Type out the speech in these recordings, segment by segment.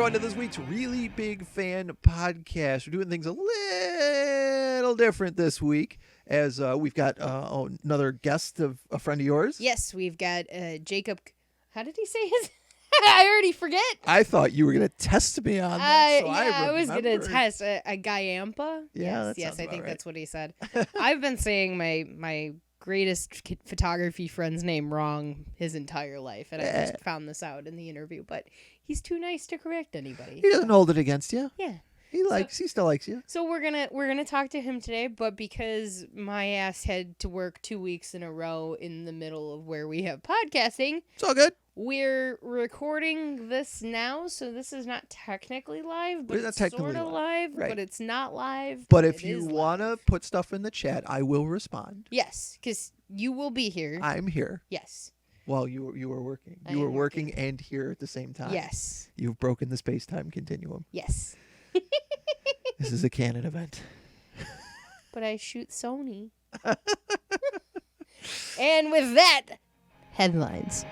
everyone, to this week's Really Big Fan podcast. We're doing things a little different this week, as we've got another guest of a friend of yours. Yes, we've got Jacob. How did he say his? I already forget. I thought you were going to test me on that. So I was going to test a Giampa. Yeah, yes, I think right. that's what he said. I've been saying my greatest photography friend's name wrong his entire life, and I just found this out in the interview. But he's too nice to correct anybody. He doesn't hold it against you. Yeah. He still likes you. So we're gonna talk to him today, but because my ass had to work 2 weeks in a row in the middle of where we have podcasting, It's all good. we're recording this now, so this is not technically live, but it's sort of live, right. But it's not live. But if you want to put stuff in the chat, I will respond. Yes, because you will be here. I'm here. Yes. Well, you were working. You were working and here at the same time. Yes. You've broken the space-time continuum. Yes. This is a canon event. But I shoot Sony. And with that, headlines.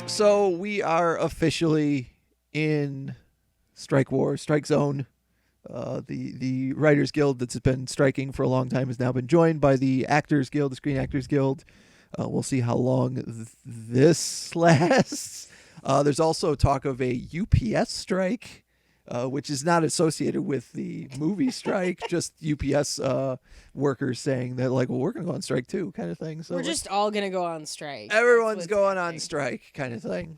So we are officially in strike zone. The Writers Guild that's been striking for a long time has now been joined by the Actors Guild, the Screen Actors Guild. We'll see how long this lasts. There's also talk of a UPS strike, which is not associated with the movie strike, just UPS workers saying that, like, well, we're going to go on strike too, kind of thing. So we're just all going to go on strike. Everyone's going on strike, kind of thing.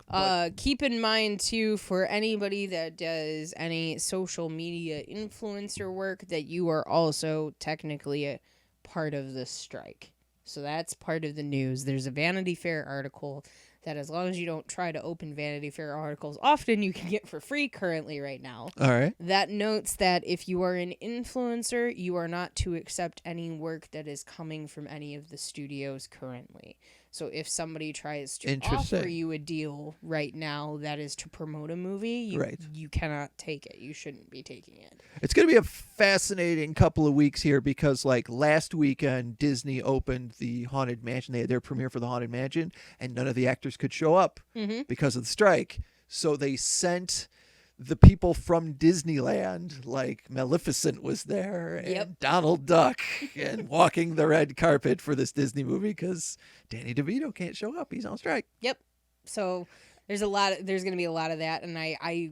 Keep in mind, too, for anybody that does any social media influencer work, that you are also technically a part of this strike. So that's part of the news. There's a Vanity Fair article that, as long as you don't try to open Vanity Fair articles often, you can get for free currently right now. All right. That notes that if you are an influencer, you are not to accept any work that is coming from any of the studios currently. So if somebody tries to offer you a deal right now that is to promote a movie, you cannot take it. You shouldn't be taking it. It's going to be a fascinating couple of weeks here because, like, last weekend, Disney opened the Haunted Mansion. They had their premiere for the Haunted Mansion, and none of the actors could show up because of the strike. So they sent the people from Disneyland, like Maleficent was there, and Donald Duck, and walking the red carpet for this Disney movie because Danny DeVito can't show up. He's on strike. Yep. So there's going to be a lot of that, and I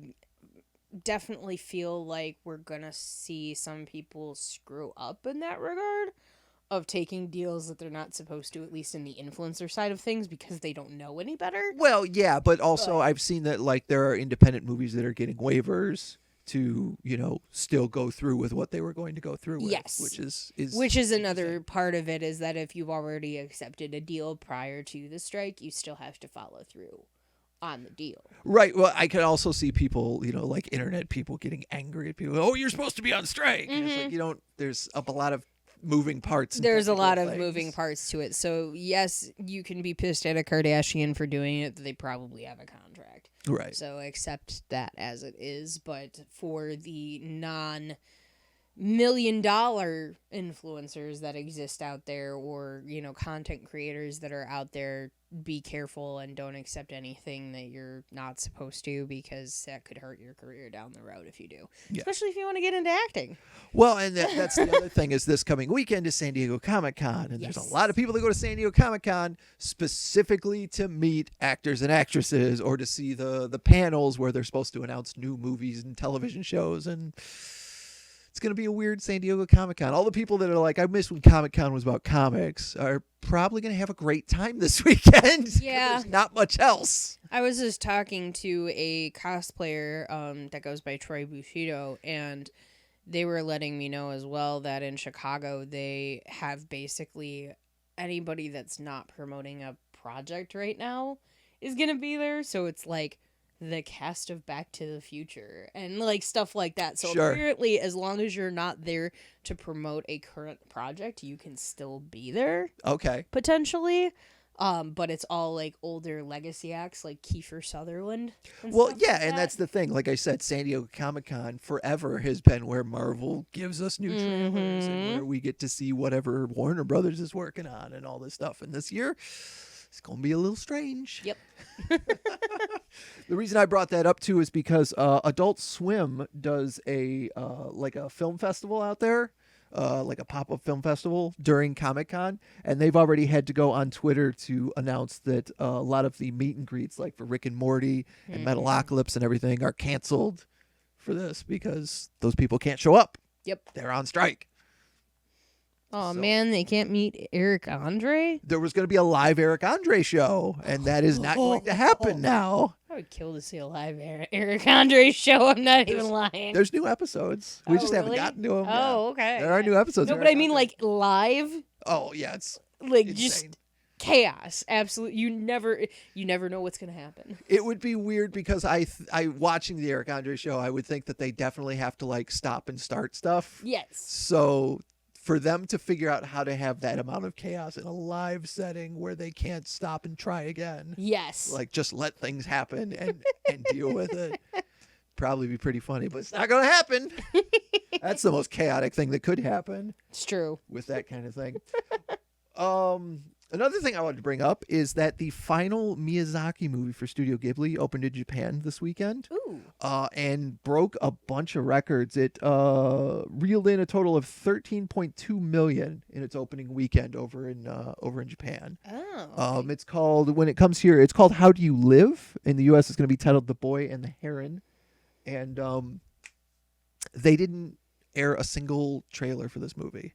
definitely feel like we're going to see some people screw up in that regard of taking deals that they're not supposed to, at least in the influencer side of things, because they don't know any better. Well, yeah, but also I've seen that, like, there are independent movies that are getting waivers to, still go through with what they were going to go through with. Yes. Which is another part of it, is that if you've already accepted a deal prior to the strike, you still have to follow through on the deal. Right. Well, I can also see people, like internet people getting angry at people. Oh, you're supposed to be on strike. Mm-hmm. It's like, there's a lot of moving parts. There's a lot of moving parts to it. So, yes, you can be pissed at a Kardashian for doing it. They probably have a contract. Right. So, accept that as it is. But for the non-million-dollar influencers that exist out there, or, content creators that are out there, be careful and don't accept anything that you're not supposed to, because that could hurt your career down the road if you do. Yeah. Especially if you want to get into acting. Well, and that's the other thing, is this coming weekend is San Diego Comic-Con, and there's a lot of people that go to San Diego Comic-Con specifically to meet actors and actresses, or to see the panels where they're supposed to announce new movies and television shows, and it's going to be a weird San Diego Comic-Con. All the people that are like, I miss when Comic-Con was about comics, are probably going to have a great time this weekend. Yeah. There's not much else. I was just talking to a cosplayer that goes by Troy Bushido, and they were letting me know as well that in Chicago, they have basically anybody that's not promoting a project right now is going to be there. So it's like the cast of Back to the Future and like stuff like that. So apparently, as long as you're not there to promote a current project, you can still be there. Okay. Potentially. But it's all like older legacy acts like Kiefer Sutherland. And Well, stuff yeah, like and that. that's the thing. Like I said, San Diego Comic-Con forever has been where Marvel gives us new trailers and where we get to see whatever Warner Brothers is working on and all this stuff. And this year, it's going to be a little strange. Yep. The reason I brought that up too is because Adult Swim does a like a film festival out there, like a pop-up film festival during Comic-Con, and they've already had to go on Twitter to announce that a lot of the meet and greets, like for Rick and Morty and Metalocalypse and everything, are canceled for this because those people can't show up. Yep. They're on strike. Oh, So- man, they can't meet Eric Andre? There was going to be a live Eric Andre show, and that is not going to happen now. I would kill to see a live Eric Andre show. I'm not even lying. There's new episodes. We just haven't really? gotten to them. Oh, okay. There are new episodes. No, of but I Eric mean Andre. like live, Oh yeah, it's like insane. just chaos. Absolutely, you never know what's gonna happen. It would be weird because I watching the Eric Andre show, I would think that they definitely have to like stop and start stuff. Yes. So for them to figure out how to have that amount of chaos in a live setting where they can't stop and try again, Yes. like just let things happen and deal with it, probably be pretty funny. But it's not going to happen. That's the most chaotic thing that could happen It's true. with that kind of thing. Another thing I wanted to bring up is that the final Miyazaki movie for Studio Ghibli opened in Japan this weekend. Ooh. And broke a bunch of records. It reeled in a total of 13.2 million in its opening weekend over in Japan. Oh. It's called, when it comes here, it's called How Do You Live? In the U.S., it's going to be titled The Boy and the Heron. And they didn't air a single trailer for this movie.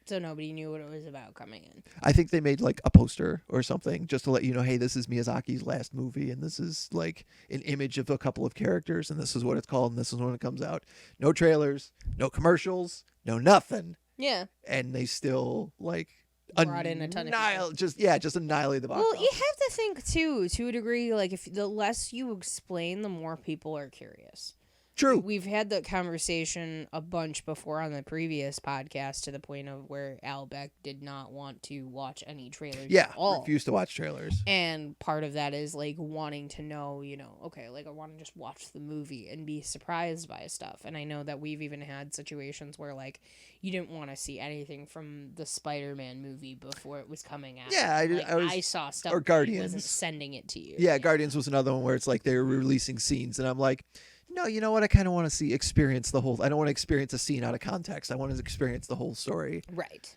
So nobody knew what it was about coming in. I think they made like a poster or something just to let you know, hey, this is Miyazaki's last movie, and this is like an image of a couple of characters, and this is what it's called, and this is when it comes out. No trailers, no commercials, no nothing. Yeah. And they still like Brought in a ton of people. just annihilate the box Well, you office. have to think too, to a degree. Like if the less you explain, the more people are curious. True. We've had that conversation a bunch before on the previous podcast, to the point of where Albeck did not want to watch any trailers Yeah, at all. refuse to watch trailers. And part of that is like wanting to know, okay, like I want to just watch the movie and be surprised by stuff. And I know that we've even had situations where like you didn't want to see anything from the Spider-Man movie before it was coming out. Yeah, I saw stuff. or but Guardians. I wasn't sending it to you. Yeah, Guardians was another one where it's like they were releasing scenes, and I'm like, no, you know what? I kind of want to experience the whole. I don't want to experience a scene out of context. I want to experience the whole story Right.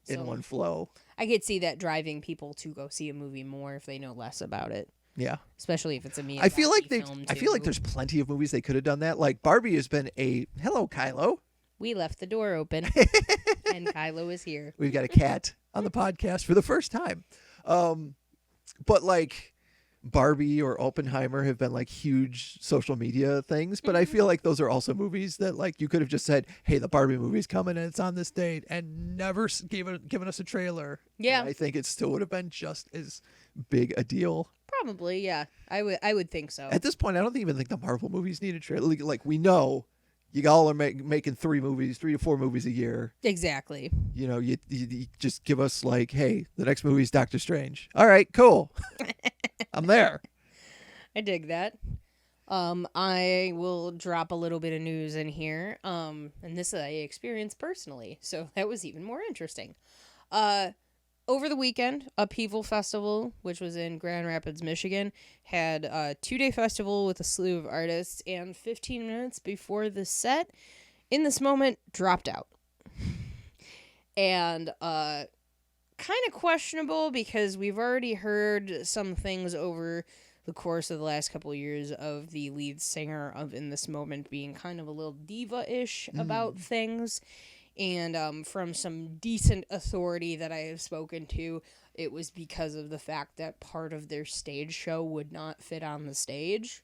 in So, one flow. I could see that driving people to go see a movie more if they know less about it, Yeah, especially if it's a Miyazaki I feel like film I feel like too. there's plenty of movies they could have done that. Like Barbie has been a hello, Kylo. We left the door open, and Kylo is here. We've got a cat on the podcast for the first time. But like Barbie or Oppenheimer have been like huge social media things, but I feel like those are also movies that like you could have just said, "Hey, the Barbie movie's coming and it's on this date," and never given us a trailer. Yeah. And I think it still would have been just as big a deal. Probably, yeah. I would think so. At this point, I don't even think the Marvel movies need a trailer. Like we know, you all are making 3 to 4 movies a year. Exactly. You know, you just give us like, hey, the next movie is Doctor Strange. All right, cool. I'm there. I dig that. I will drop a little bit of news in here. And this I experienced personally, so that was even more interesting. Over the weekend, Upheaval Festival, which was in Grand Rapids, Michigan, had a 2-day festival with a slew of artists, and 15 minutes before the set, in this moment, dropped out. And kind of questionable because we've already heard some things over the course of the last couple of years of the lead singer of In This Moment being kind of a little diva-ish about things. And from some decent authority that I have spoken to, it was because of the fact that part of their stage show would not fit on the stage.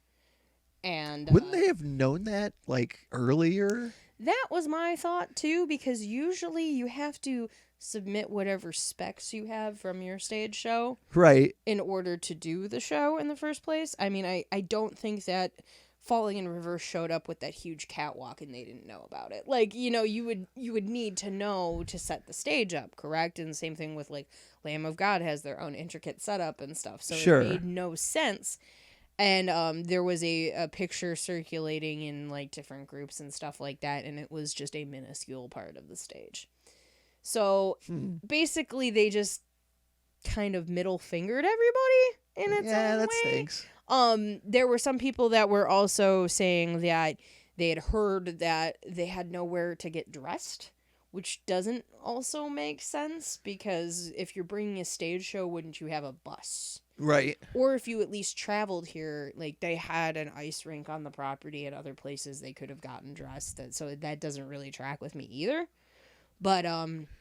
And Wouldn't they have known that like earlier? that was my thought too, because usually you have to submit whatever specs you have from your stage show Right. in order to do the show in the first place. I mean, I don't think that Falling in Reverse showed up with that huge catwalk and they didn't know about it. Like, you know, you would need to know to set the stage up, correct? And the same thing with like Lamb of God has their own intricate setup and stuff. So Sure. it made no sense. And there was a picture circulating in like different groups and stuff like that, and it was just a minuscule part of the stage. So basically they just kind of middle fingered everybody in its own that way. stinks. There were some people that were also saying that they had heard that they had nowhere to get dressed, which doesn't also make sense, because if you're bringing a stage show, wouldn't you have a bus? Right. Or if you at least traveled here, like they had an ice rink on the property at other places they could have gotten dressed. So that doesn't really track with me either. But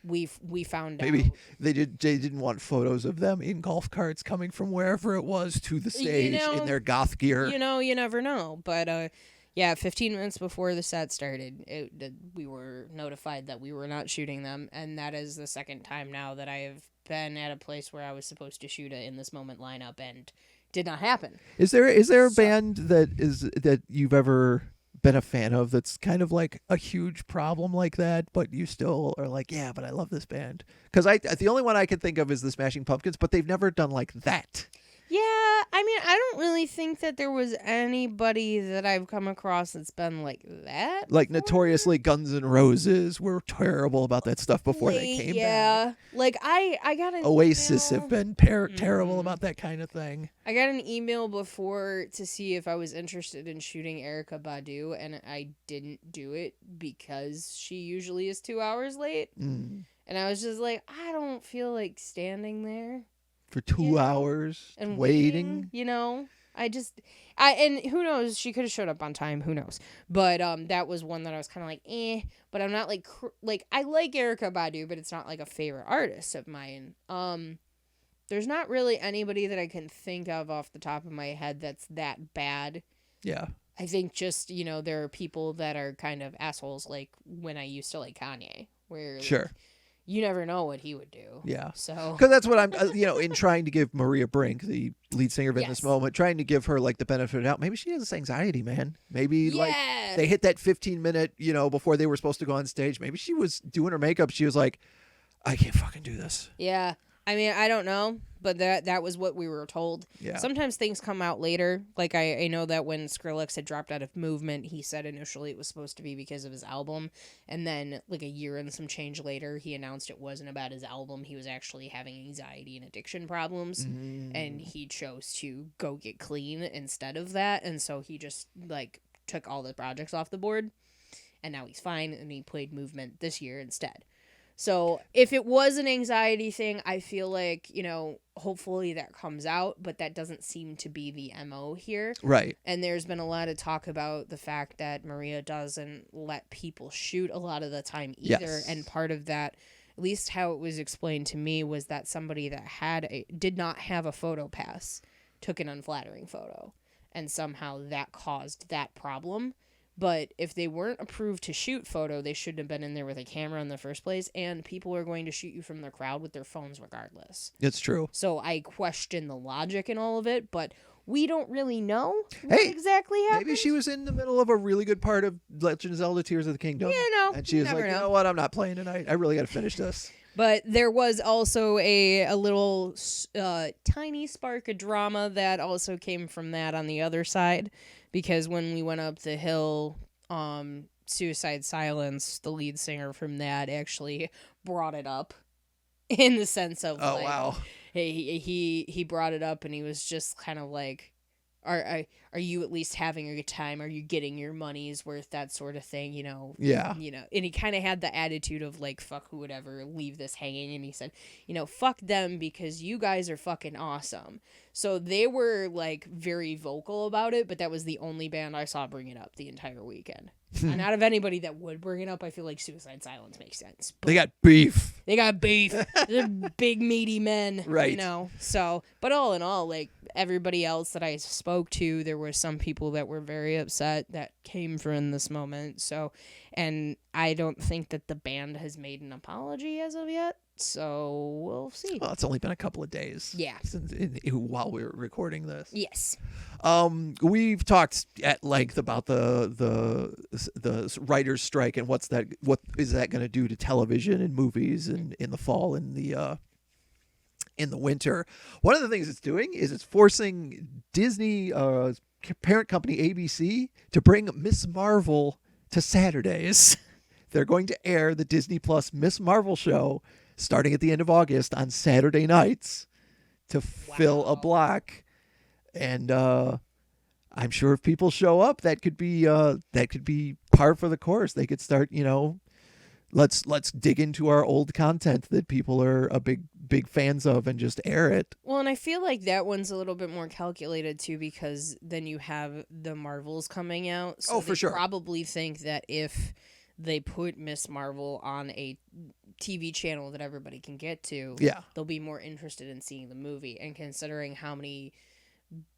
we found Maybe out they didn't want photos of them in golf carts coming from wherever it was to the stage in their goth gear. You know, you never know. But yeah, 15 minutes before the set started, we were notified that we were not shooting them, and that is the second time now that I have been at a place where I was supposed to shoot a In This Moment lineup and did not happen. Is there a band that you've ever been a fan of that's kind of like a huge problem like that, but you still are like, yeah, but I love this band? Because the only one I can think of is the Smashing Pumpkins, but they've never done like that. Yeah, I mean, I don't really think that there was anybody that I've come across that's been like that. Like notoriously Guns N' Roses were terrible about that stuff before they came back. Yeah, like I got an Oasis email. have been terrible about that kind of thing. I got an email before to see if I was interested in shooting Erykah Badu, and I didn't do it because she usually is 2 hours late. And I was just like, I don't feel like standing there for 2 hours and waiting. You know, and who knows? She could have showed up on time. Who knows? But that was one that I was kind of like, eh. But I'm not like I like Erykah Badu, but it's not like a favorite artist of mine. There's not really anybody that I can think of off the top of my head that's that bad. Yeah. I think just, you know, there are people that are kind of assholes, like when I used to like Kanye, where Sure. Like, you never know what he would do. Yeah. So because that's what I'm, in trying to give Maria Brink, the lead singer of In This Moment, trying to give her like the benefit of the doubt. Maybe she has anxiety, man. Maybe like they hit that 15-minute, before they were supposed to go on stage. Maybe she was doing her makeup. She was like, I can't fucking do this. Yeah. I mean, I don't know, but that was what we were told. Yeah. Sometimes things come out later. Like, I know that when Skrillex had dropped out of Movement, he said initially it was supposed to be because of his album. And then, like, a year and some change later, he announced it wasn't about his album. He was actually having anxiety and addiction problems. And he chose to go get clean instead of that. And so he just, like, took all the projects off the board. And now he's fine, and he played Movement this year instead. So if it was an anxiety thing, I feel like, hopefully that comes out, but that doesn't seem to be the MO here. Right. And there's been a lot of talk about the fact that Maria doesn't let people shoot a lot of the time either. Yes. And part of that, at least how it was explained to me, was that somebody that did not have a photo pass took an unflattering photo. And somehow that caused that problem. But if they weren't approved to shoot photo, they shouldn't have been in there with a camera in the first place. And people are going to shoot you from the crowd with their phones regardless. It's true. So I question the logic in all of it, but we don't really know what exactly happened. Maybe she was in the middle of a really good part of Legend of Zelda Tears of the Kingdom. And she was like, you know what? I'm not playing tonight. I really got to finish this. But there was also a little tiny spark of drama that also came from that on the other side. Because when we went up the hill, Suicide Silence, the lead singer from that, actually brought it up in the sense of, wow. He brought it up and he was just kind of like, are you at least having a good time? Are you getting your money's worth? That sort of thing, Yeah. And he kind of had the attitude of like, fuck who would ever leave this hanging. And he said, fuck them because you guys are fucking awesome. So they were like very vocal about it, but that was the only band I saw bring it up the entire weekend. And out of anybody that would bring it up, I feel like Suicide Silence makes sense. But they got beef. They're big meaty men, right? So, but all in all, like everybody else that I spoke to, there were some people that were very upset that came from In This Moment. So, And I don't think that the band has made an apology as of yet. So we'll see. Well, it's only been a couple of days. Yeah. While we were recording this. Yes. We've talked at length about the writers' strike and what is that going to do to television and movies and in the fall and in the winter. One of the things it's doing is it's forcing Disney parent company ABC to bring Miss Marvel to Saturdays. They're going to air the Disney Plus Miss Marvel show starting at the end of August on Saturday nights to fill a block. And I'm sure if people show up, that could be par for the course. They could start, let's dig into our old content that people are a big fans of and just air it. Well, and I feel like that one's a little bit more calculated too, because then you have the Marvels coming out. So for sure. Probably think that if they put Miss Marvel on a TV channel that everybody can get to, they'll be more interested in seeing the movie. And considering how many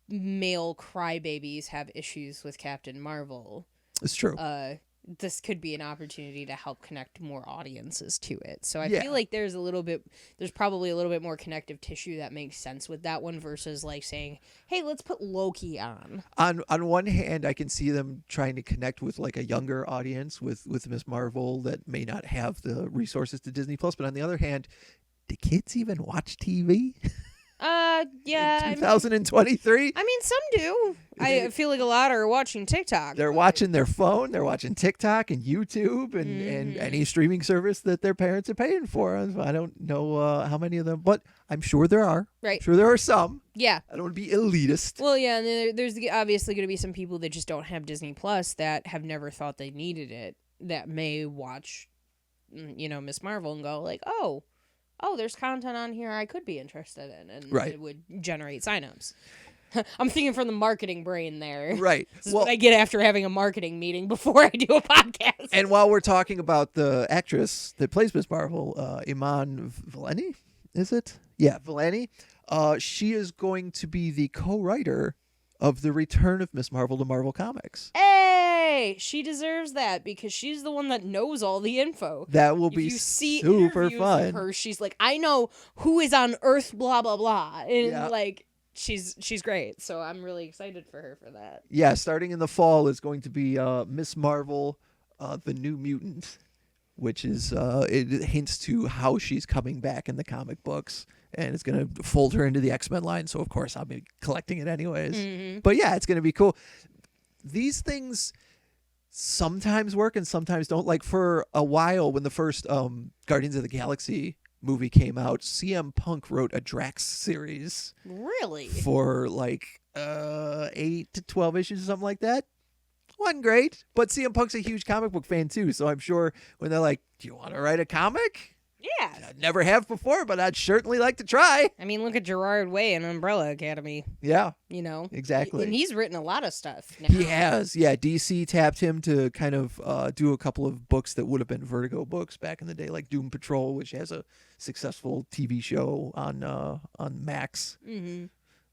male crybabies have issues with Captain Marvel, it's true. This could be an opportunity to help connect more audiences to it. So I feel like there's probably a little bit more connective tissue that makes sense with that one versus like saying, hey, let's put Loki on. On one hand, I can see them trying to connect with like a younger audience with Miss Marvel that may not have the resources to Disney Plus. But on the other hand, do kids even watch TV? Yeah. 2023? I mean, some do. I feel like a lot are watching TikTok. They're watching their phone. They're watching TikTok and YouTube and any streaming service that their parents are paying for. I don't know how many of them, but I'm sure there are. Right. I'm sure there are some. Yeah. I don't want to be elitist. Well, yeah, and there's obviously going to be some people that just don't have Disney Plus that have never thought they needed it, that may watch, Miss Marvel and go like, oh, there's content on here I could be interested in, and it would generate signups. I'm thinking from the marketing brain there. Right. This is what I get after having a marketing meeting before I do a podcast. And while we're talking about the actress that plays Miss Marvel, Iman Vellani, is it? Yeah, Vellani. She is going to be the co-writer of the return of Miss Marvel to Marvel Comics. Hey, she deserves that because she's the one that knows all the info. That will be super fun. With her, she's like, I know who is on Earth, blah blah blah, and like she's great. So I'm really excited for her for that. Yeah, starting in the fall is going to be Miss Marvel, the New Mutant, which is it hints to how she's coming back in the comic books. And it's going to fold her into the X-Men line. So, of course, I'll be collecting it anyways. Mm-hmm. But, yeah, it's going to be cool. These things sometimes work and sometimes don't. Like, for a while, when the first Guardians of the Galaxy movie came out, CM Punk wrote a Drax series. Really? For, 8 to 12 issues or something like that. Wasn't great. But CM Punk's a huge comic book fan, too. So I'm sure when they're like, do you want to write a comic? Yeah. I never have before, but I'd certainly like to try. I mean, look at Gerard Way and Umbrella Academy. Yeah. Exactly. And he's written a lot of stuff now. He has. Yeah, DC tapped him to kind of do a couple of books that would have been Vertigo books back in the day, like Doom Patrol, which has a successful TV show on Max. Mm-hmm.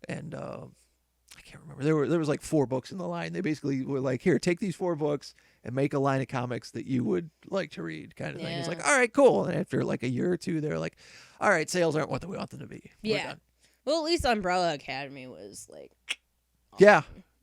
And I can't remember. There was like 4 books in the line. They basically were like, here, take these 4 books and make a line of comics that you would like to read, kind of thing. It's like, all right, cool. And after like a year or two, they're like, all right, sales aren't what we want them to be. Yeah. Well, at least Umbrella Academy was like, awesome.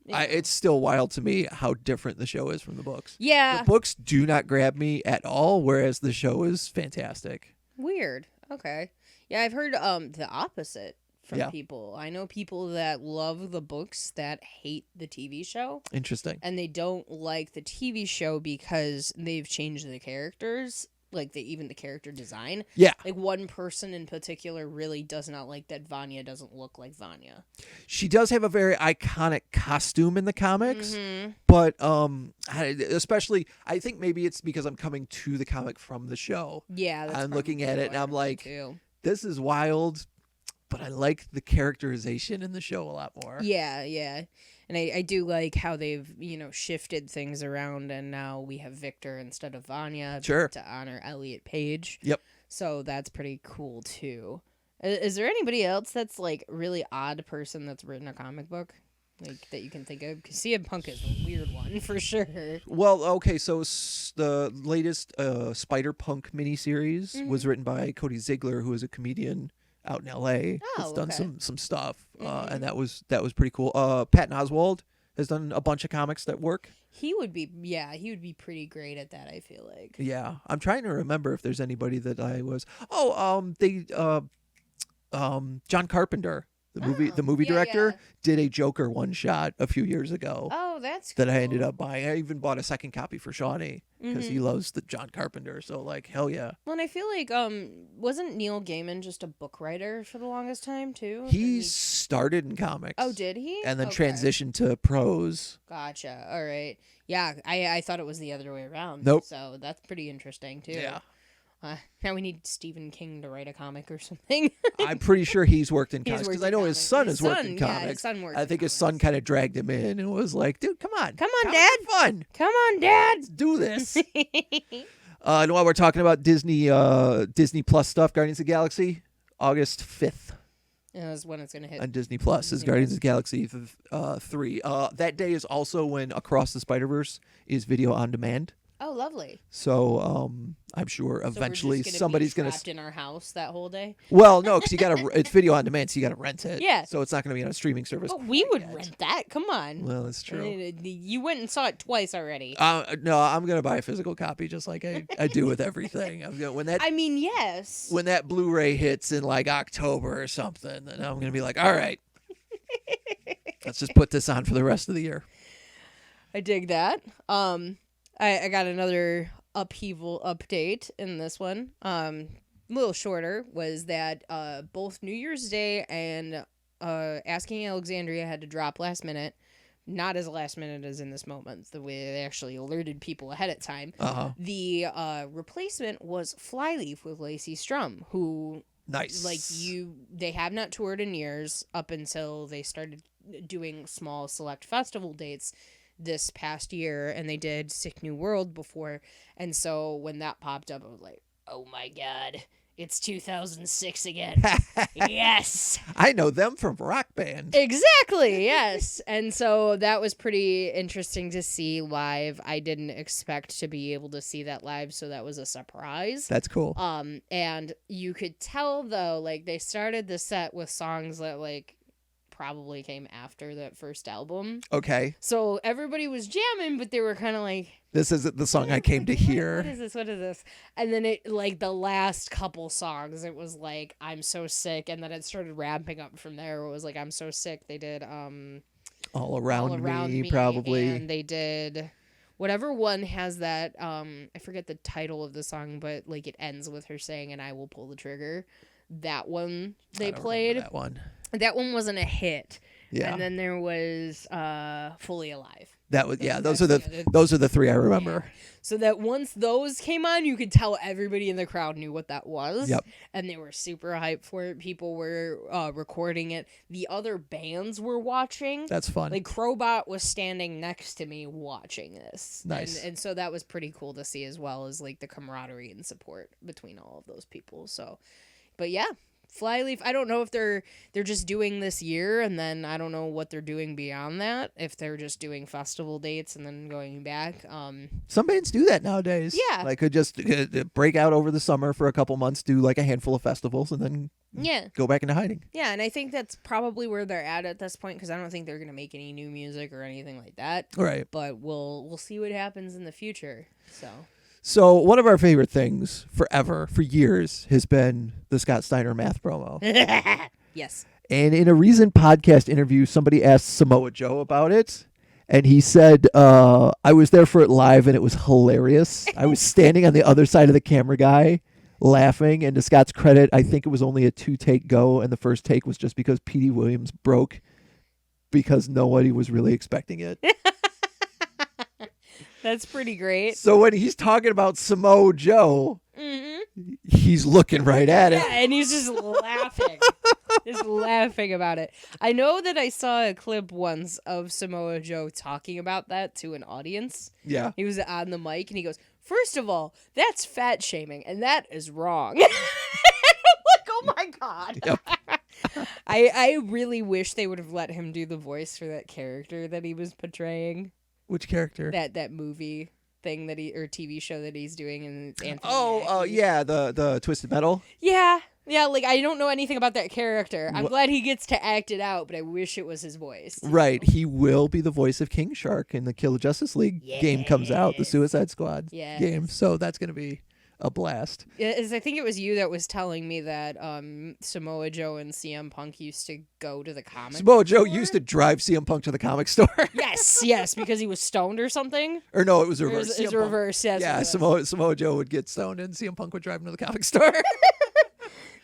Yeah. It's still wild to me how different the show is from the books. Yeah. The books do not grab me at all, whereas the show is fantastic. Weird. Okay. Yeah, I've heard the opposite from people. I know people that love the books that hate the TV show. Interesting. And they don't like the TV show because they've changed the characters, like even the character design. Yeah. Like one person in particular really does not like that Vanya doesn't look like Vanya. She does have a very iconic costume in the comics, but especially I think maybe it's because I'm coming to the comic from the show. Yeah, I'm looking at it and I'm like, this is wild. But I like the characterization in the show a lot more. Yeah. And I do like how they've, shifted things around, and now we have Victor instead of Vanya to honor Elliot Page. Yep. So that's pretty cool, too. Is there anybody else that's, like, really odd person that's written a comic book? like that you can think of? Because CM Punk is a weird one for sure. Well, okay, so the latest Spider-Punk miniseries Mm-hmm. was written by Cody Ziegler, who is a comedian out in L.A. Oh, That's done okay. some stuff, Mhm. and that was pretty cool. Patton Oswalt has done a bunch of comics that work. He would be pretty great at that, I feel like. Yeah, I'm trying to remember if there's anybody that I was. John Carpenter, the movie yeah, director, yeah. did a Joker one shot a few years ago Oh, that's cool. that I ended up buying. I even bought a second copy for Shawnee because Mm-hmm. he loves the John Carpenter. So like, hell yeah. Well, and I feel like wasn't Neil Gaiman just a book writer for the longest time too? He started in comics. Oh, did he? And then Okay. transitioned to prose. Gotcha. All right. Yeah, I thought it was the other way around. Nope. So that's pretty interesting too. Yeah. Now we need Stephen King to write a comic or something. I'm pretty sure he's worked in He's comics because worked I in know his comics. son His has worked in son, yeah, comics. his son worked I in think his son comics. kind of dragged him in and was like, dude, come on. Come on, Comics Dad. are fun. Come on, Dad. Let's do this. And while we're talking about Disney Plus stuff, Guardians of the Galaxy, August 5th That's when it's gonna hit. on Disney Plus is Disney Guardians Plus. of the Galaxy 3. That day is also when Across the Spider-Verse is video on demand. Oh, lovely. So I'm sure So eventually we're just somebody's be going trapped in our house that whole day. Well, no, because it's video on demand, so you got to rent it. Yeah. So it's not going to be on a streaming service. But we would yet. rent that. Come on. Well, that's I true. mean, you went and saw it twice already. No, I'm going to buy a physical copy just like I do with everything. When I mean, yes. when that Blu-ray hits in like October or something, then I'm going to be like, all right, let's just put this on for the rest of the year. I dig that. I got another upheaval update in this one. A little shorter, was that both New Year's Day and Asking Alexandria had to drop last minute. Not as last minute as in this moment, the way they actually alerted people ahead of time. Uh-huh. The replacement was Flyleaf with Lacey Strum, who Nice. they have not toured in years up until they started doing small select festival dates this past year, and they did Sick New World before. And so when that popped up, I was like, oh my god, it's 2006 again. Yes, I know them from Rock Band. exactly. Yes. And so that was pretty interesting to see live. I didn't expect to be able to see that live, so that was a surprise. That's cool. And you could tell though, like, they started the set with songs that like probably came after that first album. Okay. So everybody was jamming, but they were kind of like, This isn't the song I came to hear. What is this? What is this? And then it, like, the last couple songs, it was like, I'm so sick. And then it started ramping up from there. It was like, I'm so sick. They did All Around, All Around me, Me, probably. and they did whatever one has that, I forget the title of the song, but like it ends with her saying, and I will pull the trigger. That one they I don't played. remember that one. That one wasn't a hit. Yeah. And then there was Fully Alive. That was those That's are those are the three I remember. So that once those came on, you could tell everybody in the crowd knew what that was. Yep. And they were super hyped for it. People were recording it. The other bands were watching. That's fun. Like Crowbot was standing next to me watching this. Nice. And so that was pretty cool to see, as well as like the camaraderie and support between all of those people. So, but yeah. Flyleaf, I don't know if they're just doing this year, and then I don't know what they're doing beyond that, if they're just doing festival dates and then going back. Some bands do that nowadays. Yeah. Like could just break out over the summer for a couple months, do like a handful of festivals, and then Yeah. go back into hiding. Yeah, and I think that's probably where they're at this point, because I don't think they're going to make any new music or anything like that. Right. But we'll see what happens in the future. So one of our favorite things forever, for years, has been the Scott Steiner math promo. Yes. And in a recent podcast interview, somebody asked Samoa Joe about it. And he said, I was there for it live, and it was hilarious. I was standing on the other side of the camera guy laughing. And to Scott's credit, I think it was only a 2-take go. And the first take was just because Petey Williams broke because nobody was really expecting it. That's pretty great. So when he's talking about Samoa Joe, he's looking right at it. Yeah, and he's just laughing. Just laughing about it. I know that I saw a clip once of Samoa Joe talking about that to an audience. Yeah. He was on the mic, and he goes, first of all, that's fat shaming, and that is wrong. I'm like, oh my God. Yep. I really wish they would have let him do the voice for that character that he was portraying. Which character? That movie thing that or TV show that he's doing, and it's Anthony Mackie. Yeah, the Twisted Metal. Yeah, like I don't know anything about that character. I'm glad he gets to act it out, but I wish it was his voice. Right, he will be the voice of King Shark in the Kill the Justice League game comes out, the Suicide Squad game. So that's going to be a blast. I think it was you that was telling me that Samoa Joe and CM Punk used to go to the comic Samoa Joe used to drive CM Punk to the comic store. Yes, because he was stoned or something. Or no, it was reverse. It was reverse, yes. Yeah, Samoa Joe would get stoned and CM Punk would drive him to the comic store.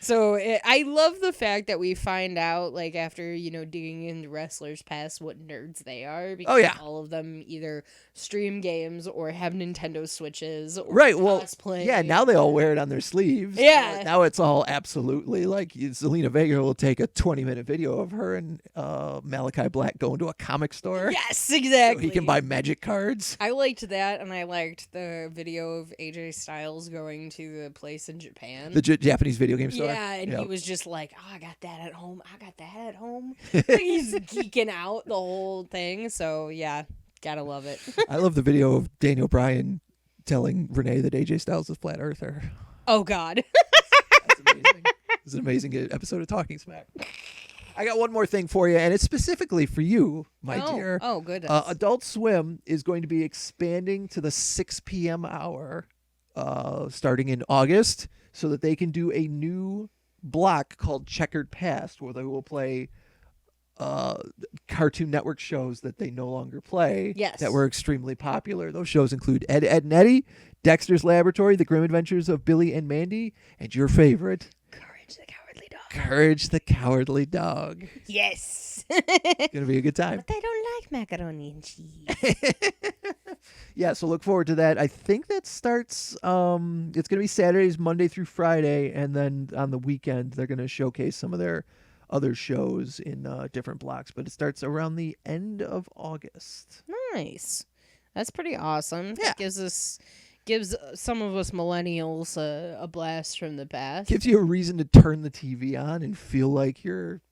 So I love the fact that we find out, like, after, digging into wrestlers' past, what nerds they are. Because all of them either stream games or have Nintendo Switches or cosplay. Yeah, now they all wear it on their sleeves. Yeah. Now it's all absolutely, like, Zelina Vega will take a 20-minute video of her and Malachi Black going to a comic store. Yes, exactly. So he can buy magic cards. I liked that, and I liked the video of AJ Styles going to the place in Japan. The Japanese video game store. Yeah, and he was just like, I got that at home. Like, he's geeking out the whole thing. So, yeah, gotta love it. I love the video of Daniel Bryan telling Renee that AJ Styles is flat earther. Oh, God. That's amazing. It's an amazing episode of Talking Smack. I got one more thing for you, and it's specifically for you, my dear. Oh, goodness. Adult Swim is going to be expanding to the 6 p.m. hour starting in August so that they can do a new block called Checkered Past where they will play Cartoon Network shows that they no longer play that were extremely popular. Those shows include Ed, Edd n Eddy, Dexter's Laboratory, The Grim Adventures of Billy and Mandy, and your favorite, Courage the Cowardly Dog. Courage the Cowardly Dog. Yes. It's going to be a good time. But I don't like macaroni and cheese. Yeah, so look forward to that. I think that starts, it's going to be Saturdays, Monday through Friday, and then on the weekend they're going to showcase some of their other shows in different blocks, but it starts around the end of August. Nice. That's pretty awesome. Yeah. That gives some of us millennials a blast from the past. Gives you a reason to turn the TV on and feel like you're,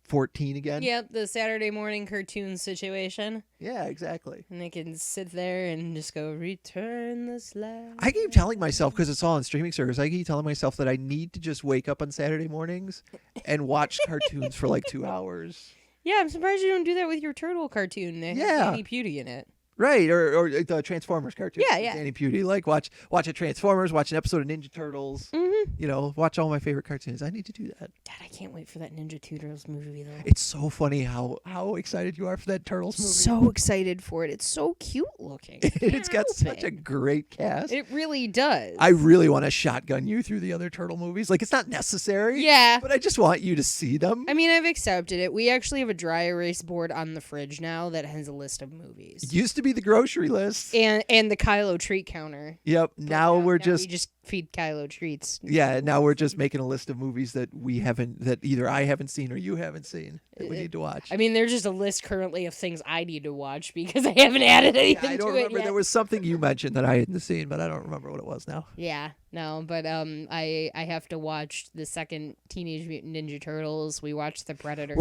14 again. Yep, the Saturday morning cartoon situation. Yeah, exactly. And they can sit there and just go, return the slab. I keep telling myself, because it's all on streaming service, I keep telling myself that I need to just wake up on Saturday mornings and watch cartoons for like 2 hours. Yeah, I'm surprised you don't do that with your turtle cartoon. They have Danny Pudi in it. Right, or the Transformers cartoon. Yeah. Danny Pudi. Like, watch a Transformers, watch an episode of Ninja Turtles. Mm-hmm. Watch all my favorite cartoons. I need to do that. Dad, I can't wait for that Ninja Turtles movie, though. It's so funny how excited you are for that Turtles movie. So excited for it. It's so cute looking. It's got such a great cast. It really does. I really want to shotgun you through the other Turtle movies. Like, it's not necessary. Yeah. But I just want you to see them. I mean, I've accepted it. We actually have a dry erase board on the fridge now that has a list of movies. It used to be the grocery list. And the Kylo treat counter. Yep. Now we just feed Kylo treats. Yeah, now we're just making a list of movies that that either I haven't seen or you haven't seen that we need to watch. I mean, there's just a list currently of things I need to watch because I haven't added anything to it. I don't remember. Yet. There was something you mentioned that I hadn't seen, but I don't remember what it was now. Yeah, no, but I have to watch the second Teenage Mutant Ninja Turtles. We watched The Predator.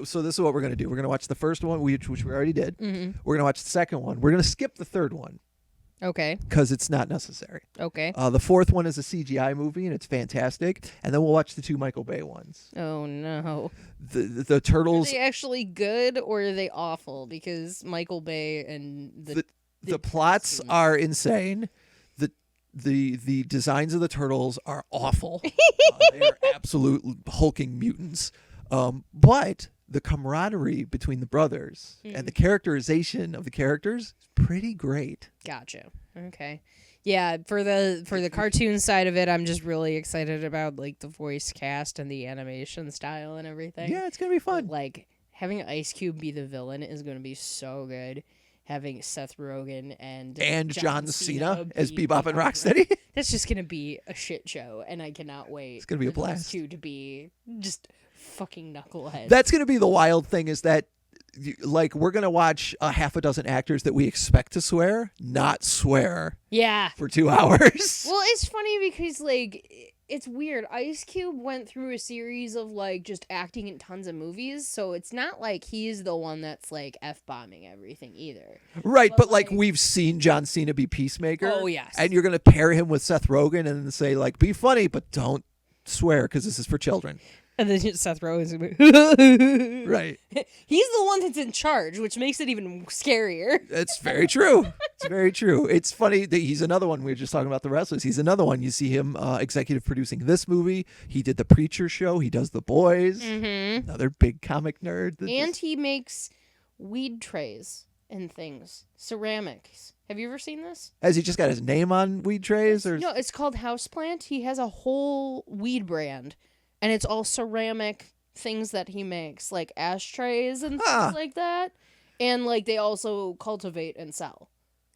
So this is what we're gonna do. We're gonna watch the first one, which we already did. Mm-hmm. We're gonna watch the second one. We're gonna skip the third one. Okay. Because it's not necessary. Okay. The fourth one is a CGI movie, and it's fantastic. And then we'll watch the 2 Michael Bay ones. Oh, no. The Turtles... Are they actually good, or are they awful? Because Michael Bay and the plots are insane. The designs of the Turtles are awful. They are absolute hulking mutants. But the camaraderie between the brothers and the characterization of the characters is pretty great. Gotcha. Okay. Yeah, for the cartoon side of it, I'm just really excited about like the voice cast and the animation style and everything. Yeah, it's gonna be fun. But, like, having Ice Cube be the villain is gonna be so good. Having Seth Rogen and John Cena as Bebop and Rocksteady. That's just gonna be a shit show, and I cannot wait. It's gonna be a blast. Those two to be just fucking knuckleheads. That's gonna be the wild thing, is that like we're gonna watch a half a dozen actors that we expect to swear, not swear. Yeah. For 2 hours. Well, it's funny because like it's weird. Ice Cube went through a series of like just acting in tons of movies, so it's not like he's the one that's like F-bombing everything either. Right, but like we've seen John Cena be Peacemaker. Oh, yes. And you're gonna pair him with Seth Rogen and say like, be funny, but don't swear because this is for children. And then Seth Rogen's like, right. He's the one that's in charge, which makes it even scarier. It's very true. It's very true. It's funny that he's another one. We were just talking about the wrestlers. He's another one. You see him executive producing this movie. He did the Preacher Show. He does The Boys. Mm-hmm. Another big comic nerd. And he makes weed trays and things, ceramics. Have you ever seen this? Has he just got his name on weed trays? Or no, it's called Houseplant. He has a whole weed brand. And it's all ceramic things that he makes, like ashtrays and things like that. And like they also cultivate and sell.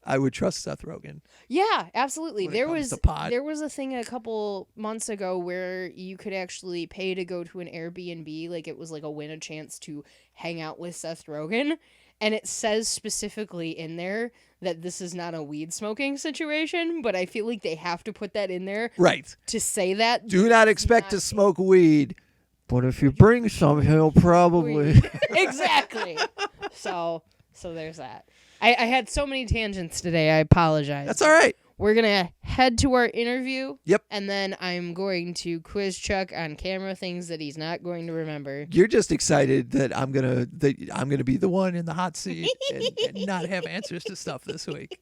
I would trust Seth Rogen. Yeah, absolutely. There was a thing a couple months ago where you could actually pay to go to an Airbnb, like it was like a chance to hang out with Seth Rogen. And it says specifically in there that this is not a weed smoking situation, but I feel like they have to put that in there. Right. To say that. Do not expect to smoke weed, but if you bring some, he'll probably. Exactly. So there's that. I had so many tangents today. I apologize. That's all right. We're going to head to our interview. Yep. And then I'm going to quiz Chuck on camera things that he's not going to remember. You're just excited that I'm gonna be the one in the hot seat and not have answers to stuff this week.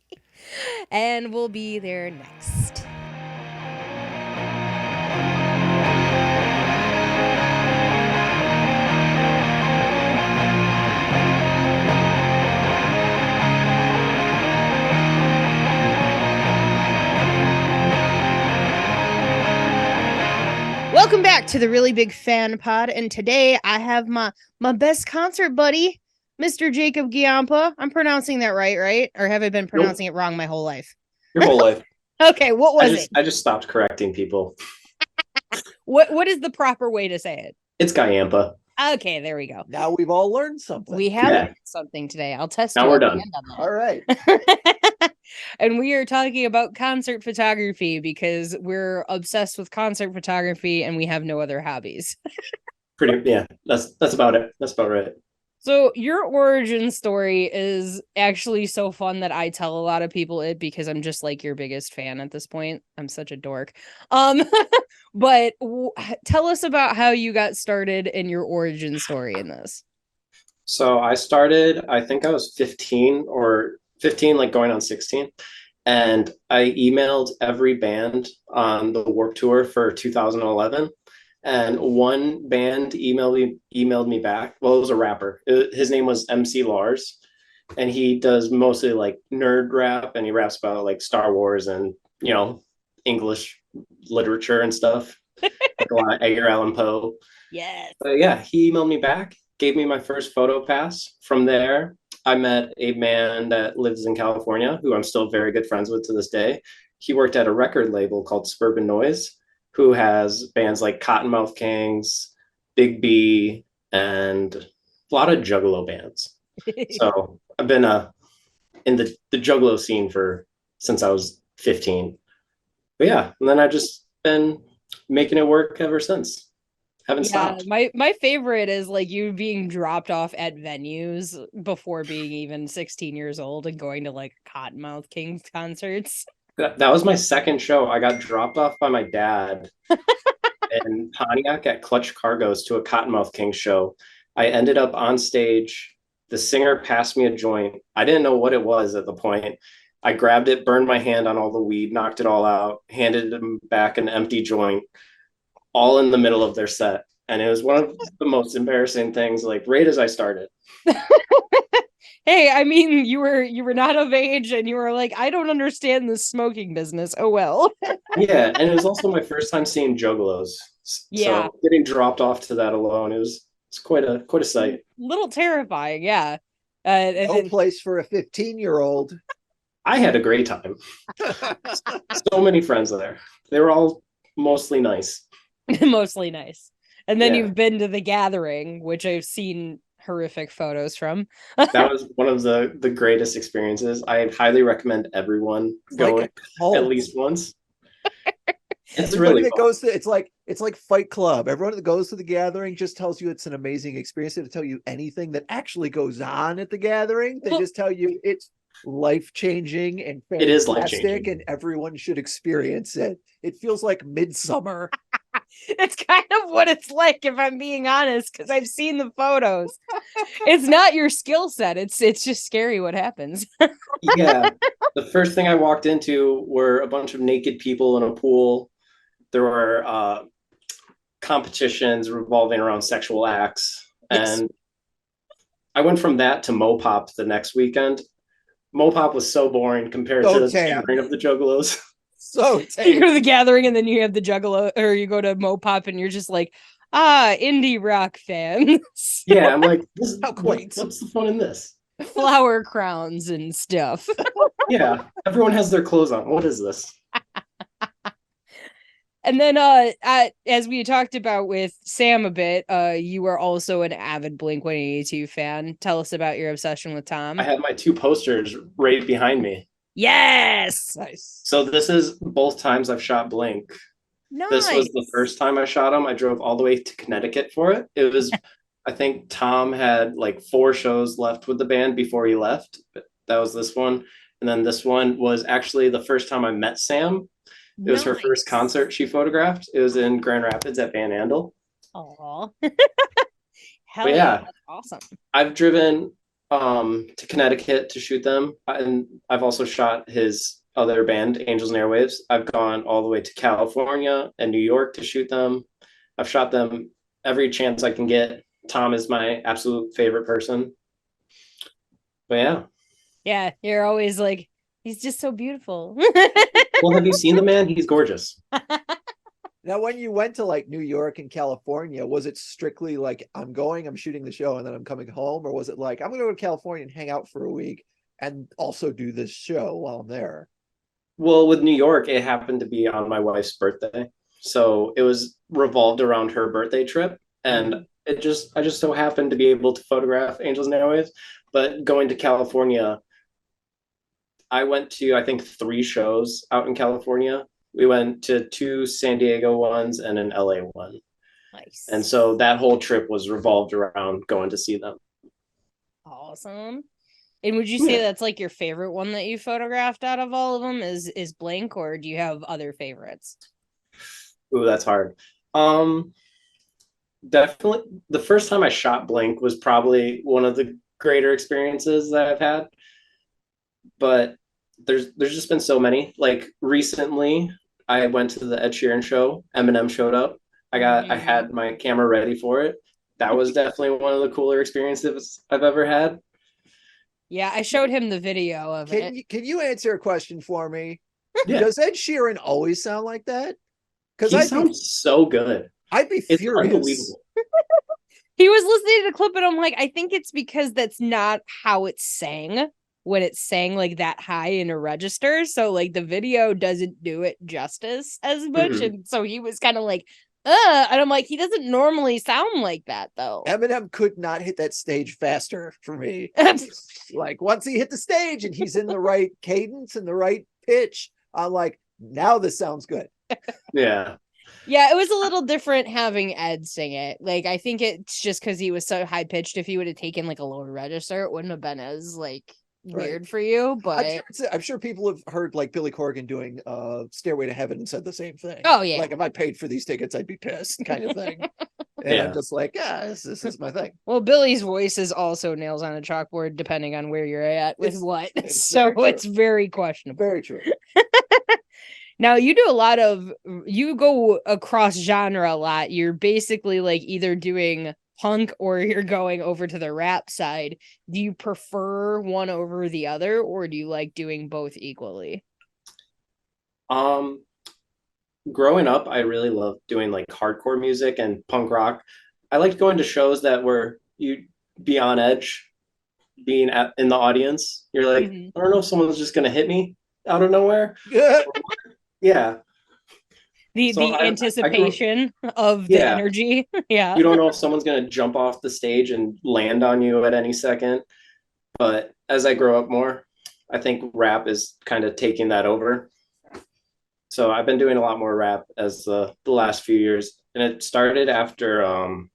And we'll be there next. Welcome back to the Really Big Fan Pod, and today I have my best concert buddy, Mr. Jacob Giampa. I'm pronouncing that right? Or have I been pronouncing it wrong my whole life? Your whole life. Okay, what was it? I just stopped correcting people. What is the proper way to say it? It's Giampa. Okay, there we go. Now we've all learned something. We have learned something today. I'll test now you we're done. All right. And we are talking about concert photography because we're obsessed with concert photography and we have no other hobbies. That's about it. That's about right. So your origin story is actually so fun that I tell a lot of people it because I'm just like your biggest fan at this point. I'm such a dork. But tell us about how you got started in your origin story in this. So I started, I think I was 15, like going on 16. And I emailed every band on the Warped Tour for 2011. And one band emailed me back. Well, it was a rapper. His name was MC Lars. And he does mostly like nerd rap. And he raps about like Star Wars and, English literature and stuff. Like a lot of Edgar Allan Poe. Yes. But yeah, he emailed me back, gave me my first photo pass. From there, I met a man that lives in California who I'm still very good friends with to this day. He worked at a record label called Suburban Noise, who has bands like Cottonmouth Kings, Big B, and a lot of Juggalo bands. So I've been in the Juggalo scene since I was 15. But yeah, and then I've just been making it work ever since. Haven't stopped. My favorite is like you being dropped off at venues before being even 16 years old and going to like Cottonmouth Kings concerts. That was my second show. I got dropped off by my dad in Pontiac at Clutch Cargoes to a Cottonmouth Kings show. I ended up on stage. The singer passed me a joint. I didn't know what it was at the point. I grabbed it, burned my hand on all the weed, knocked it all out, handed him back an empty joint, all in the middle of their set. And it was one of the most embarrassing things, like right as I started. Hey, I mean, you were not of age and you were like, I don't understand this smoking business. Oh, well. Yeah. And it was also my first time seeing juggalos. Yeah. So getting dropped off to that alone, it's quite a sight. Little terrifying. Yeah. No place for a 15-year-old. I had a great time. So many friends there. They were all mostly nice. Mostly nice. And then Yeah. you've been to the Gathering, which I've seen horrific photos from. That was one of the greatest experiences. I highly recommend everyone go at least once. It's Everybody really that fun. goes to it's like Fight Club. Everyone that goes to the gathering just tells you it's an amazing experience. They don't tell you anything that actually goes on at the gathering. They Well, just tell you it's life changing and It is life fantastic, changing. and everyone should experience it. It feels like midsummer. it's kind of what it's like, if I'm being honest, because I've seen the photos. It's not your skill set. It's just scary what happens. Yeah. The first thing I walked into were a bunch of naked people in a pool. There were competitions revolving around sexual acts. Yes. And I went from that to Mopop the next weekend. Mopop was so boring compared So to the tame. gathering of the Juggalos. So You tame. go to the gathering and then you have the Juggalo, or you go to Mopop and you're just like, indie rock fans. Yeah, I'm like, How quaint. what's the fun in this? Flower crowns and stuff. Yeah, everyone has their clothes on. What is this? And then as we talked about with Sam a bit, you are also an avid Blink-182 fan. Tell us about your obsession with Tom. I have my two posters right behind me. Yes. Nice. So this is both times I've shot Blink. Nice. This was the first time I shot him. I drove all the way to Connecticut for it. It was, I think Tom had like 4 shows left with the band before he left. But that was this one. And then this one was actually the first time I met Sam. It was her first concert she photographed. It was in Grand Rapids at Van Andel. Aw. Hell But yeah, yeah, that's awesome. I've driven to Connecticut to shoot them. And I've also shot his other band, Angels and Airwaves. I've gone all the way to California and New York to shoot them. I've shot them every chance I can get. Tom is my absolute favorite person. But yeah. Yeah, you're always like, he's just so beautiful. Well, have you seen the man? He's gorgeous. Now, when you went to like New York and California, was it strictly like I'm going, I'm shooting the show, and then I'm coming home, or was it like I'm going to go to California and hang out for a week and also do this show while I'm there? Well, with New York, it happened to be on my wife's birthday. So it was revolved around her birthday trip. And I just so happened to be able to photograph Angels and Airwaves. But going to California, I went to, I think, 3 shows out in California. We went to 2 San Diego ones and an LA one. Nice. And so that whole trip was revolved around going to see them. Awesome. And would you say that's like your favorite one that you photographed out of all of them is Blink, or do you have other favorites? Ooh, that's hard. Definitely the first time I shot Blink was probably one of the greater experiences that I've had. But there's just been so many. Like recently, I went to the Ed Sheeran show. Eminem showed up. I had my camera ready for it. That was definitely one of the cooler experiences I've ever had. Yeah, I showed him the video of it. Can you answer a question for me? Yeah. Does Ed Sheeran always sound like that? Because He sounds so good. I'd be It's furious. unbelievable. He was listening to the clip and I'm like, I think it's because that's not how it's sang when it's sang like that high in a register. So like the video doesn't do it justice as much. Mhm. And so he was kind of like, and I'm like, he doesn't normally sound like that though. Eminem could not hit that stage faster for me. Like once he hit the stage and he's in the right cadence and the right pitch, I'm like, now this sounds good. Yeah. Yeah, it was a little different having Ed sing it. Like, I think it's just because he was so high pitched. If he would have taken like a lower register, it wouldn't have been as like weird for you. But I'm sure people have heard like Billy Corgan doing Stairway to Heaven and said the same thing. Oh yeah, like if I paid for these tickets, I'd be pissed, kind of thing. And Yeah. I'm just like, yeah, this is my thing. Well, Billy's voice is also nails on a chalkboard, depending on where you're at with what. So very it's very questionable. Very true. Now you do a lot of, you go across genre a lot. You're basically like either doing punk or you're going over to the rap side. Do you prefer one over the other, or do you like doing both equally? Growing up, I really loved doing like hardcore music and punk rock. I liked going to shows that were you be on edge, being in the audience. You're like, Mhm. I don't know if someone's just gonna hit me out of nowhere. Yeah. The So I grew- anticipation of the Yeah. energy. Yeah. You don't know if someone's gonna jump off the stage and land on you at any second. But as I grow up more, I think rap is kind of taking that over. So I've been doing a lot more rap as the last few years, and it started after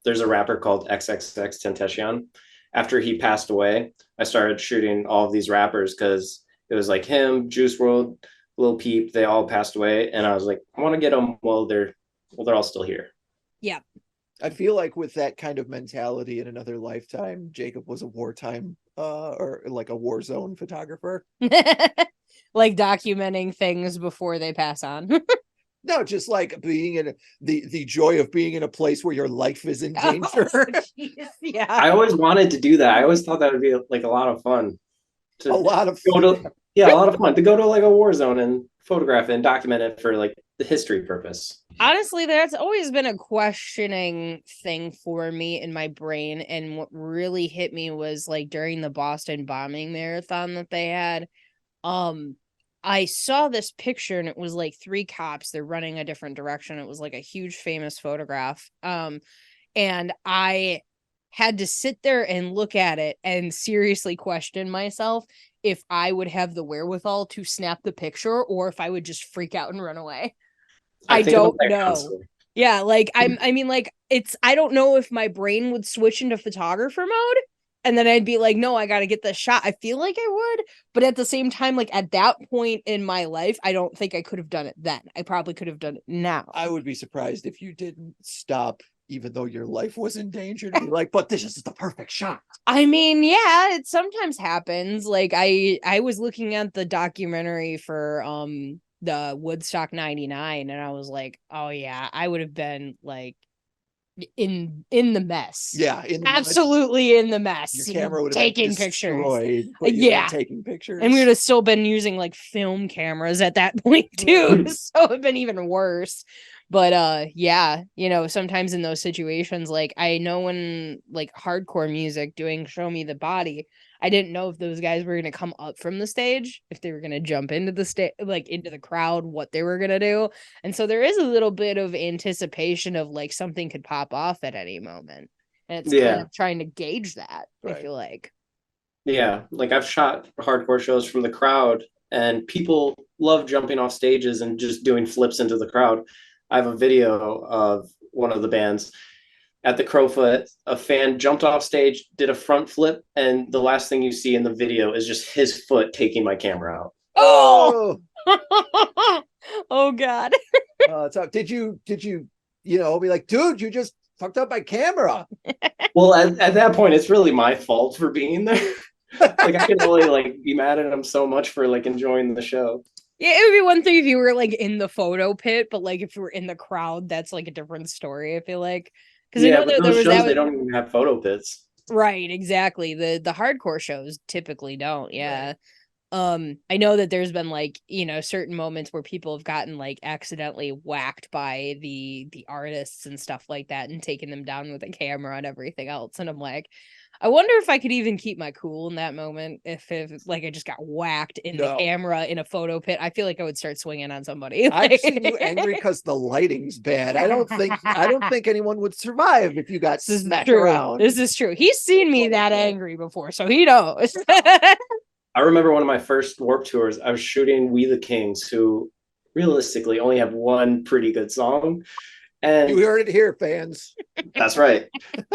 there's a rapper called XXX Tentacion. After he passed away, I started shooting all of these rappers because it was like him, Juice World, Lil Peep, they all passed away, and I was like, I want to get them while they're all still here. Yeah. I feel like with that kind of mentality in another lifetime, Jacob was a wartime or like a war zone photographer. Like documenting things before they pass on. No, just like being in the joy of being in a place where your life is in danger. Yeah. I always wanted to do that. I always thought that would be like a lot of fun. A lot of go to, yeah, a lot of fun to go to like a war zone and photograph it and document it for like the history purpose. Honestly, that's always been a questioning thing for me in my brain. And what really hit me was like during the Boston bombing marathon that they had. I saw this picture and it was like three cops. They're running a different direction. It was like a huge famous photograph. And I had to sit there and look at it and seriously question myself if I would have the wherewithal to snap the picture or if I would just freak out and run away. I don't know. Constantly. Yeah, like I mean, like I don't know if my brain would switch into photographer mode and then I'd be like, no, I got to get this shot. I feel like I would, but at the same time, like at that point in my life, I don't think I could have done it then. I probably could have done it now. I would be surprised if you didn't stop, even though your life was in danger, to be like, but this is the perfect shot. I mean, yeah, it sometimes happens. Like I was looking at the documentary for the Woodstock 99 and I was like, oh yeah, I would have been like in the mess. Yeah, absolutely in the mess. Your camera would have taking pictures. Yeah, taking pictures, and we would have still been using like film cameras at that point too. So it'd been even worse. But yeah, you know, sometimes in those situations, like I know when like hardcore music doing Show Me the Body, I didn't know if those guys were going to come up from the stage, if they were going to jump into the stage, like into the crowd, what they were going to do. And so there is a little bit of anticipation of like something could pop off at any moment. And it's kind of trying to gauge that, right. I feel like. Yeah, like I've shot hardcore shows from the crowd and people love jumping off stages and just doing flips into the crowd. I have a video of one of the bands at the Crowfoot. A fan jumped off stage, did a front flip, and the last thing you see in the video is just his foot taking my camera out. Oh, oh God. So did you, you know, be like, dude, you just fucked up my camera? Well, at that point, it's really my fault for being there. Like I can only like be mad at him so much for like enjoying the show. Yeah, it would be one thing if you were like in the photo pit, but like if you were in the crowd, that's like a different story. I feel like because I know there was shows they don't even have photo pits. Right, exactly. The hardcore shows typically don't. Yeah. Right. I know that there's been like, you know, certain moments where people have gotten like accidentally whacked by the artists and stuff like that and taken them down with a camera and everything else. And I'm like, I wonder if I could even keep my cool in that moment if like I just got whacked in the camera in a photo pit. I feel like I would start swinging on somebody. I've seen you angry because the lighting's bad. I don't think anyone would survive if you got smacked around. This is true. He's seen me that angry before, so he knows. I remember one of my first Warped tours. I was shooting We the Kings, who realistically only have one pretty good song. And you heard it here, fans. That's right.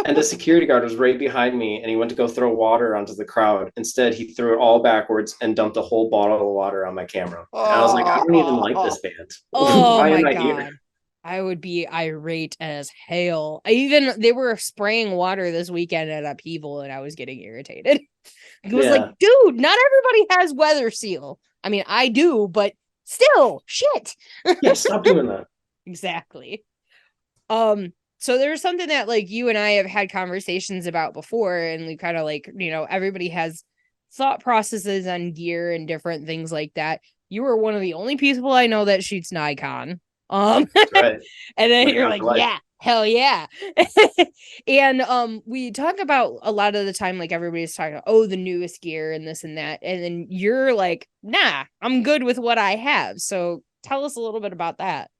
And the security guard was right behind me and he went to go throw water onto the crowd. Instead, he threw it all backwards and dumped a whole bottle of water on my camera. And I was like, I don't even like this band. Oh, why am I God. Here? I would be irate as hell. They were spraying water this weekend at Upheaval and I was getting irritated. It was like, dude, not everybody has weather seal. I mean, I do, but still, shit. Yeah, stop doing that. Exactly. So there's something that like you and I have had conversations about before, and we kind of like, you know, everybody has thought processes on gear and different things like that. You were one of the only people I know that shoots Nikon. Right. And then you're like, yeah, hell yeah. And we talk about a lot of the time, like everybody's talking about, oh, the newest gear and this and that. And then you're like, nah, I'm good with what I have. So tell us a little bit about that.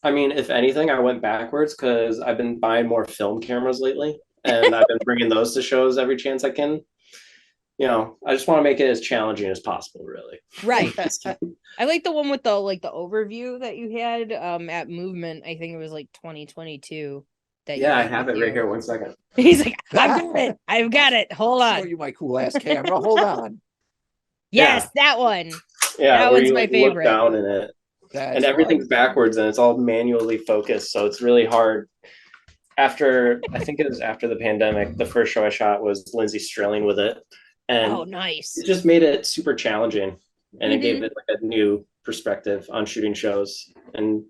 I mean, if anything, I went backwards because I've been buying more film cameras lately, and I've been bringing those to shows every chance I can. I just want to make it as challenging as possible, really. Right. I like the one with the overview that you had at Movement. I think it was like 2022 that you Yeah, I had have with it right you. here. 1 second. He's like, I've got it. I've got it. Hold I'll show on. you my cool ass camera. Hold on. Yes, Yeah, that one. yeah, That where one's you my like look favorite. down in it, and That's everything's fun. backwards, and it's all manually focused, so it's really hard. After I think it was after the pandemic, the first show I shot was Lindsay Strilling with it, Oh, and nice. it just made it super challenging, and it Hmm. gave it like a new perspective on shooting shows and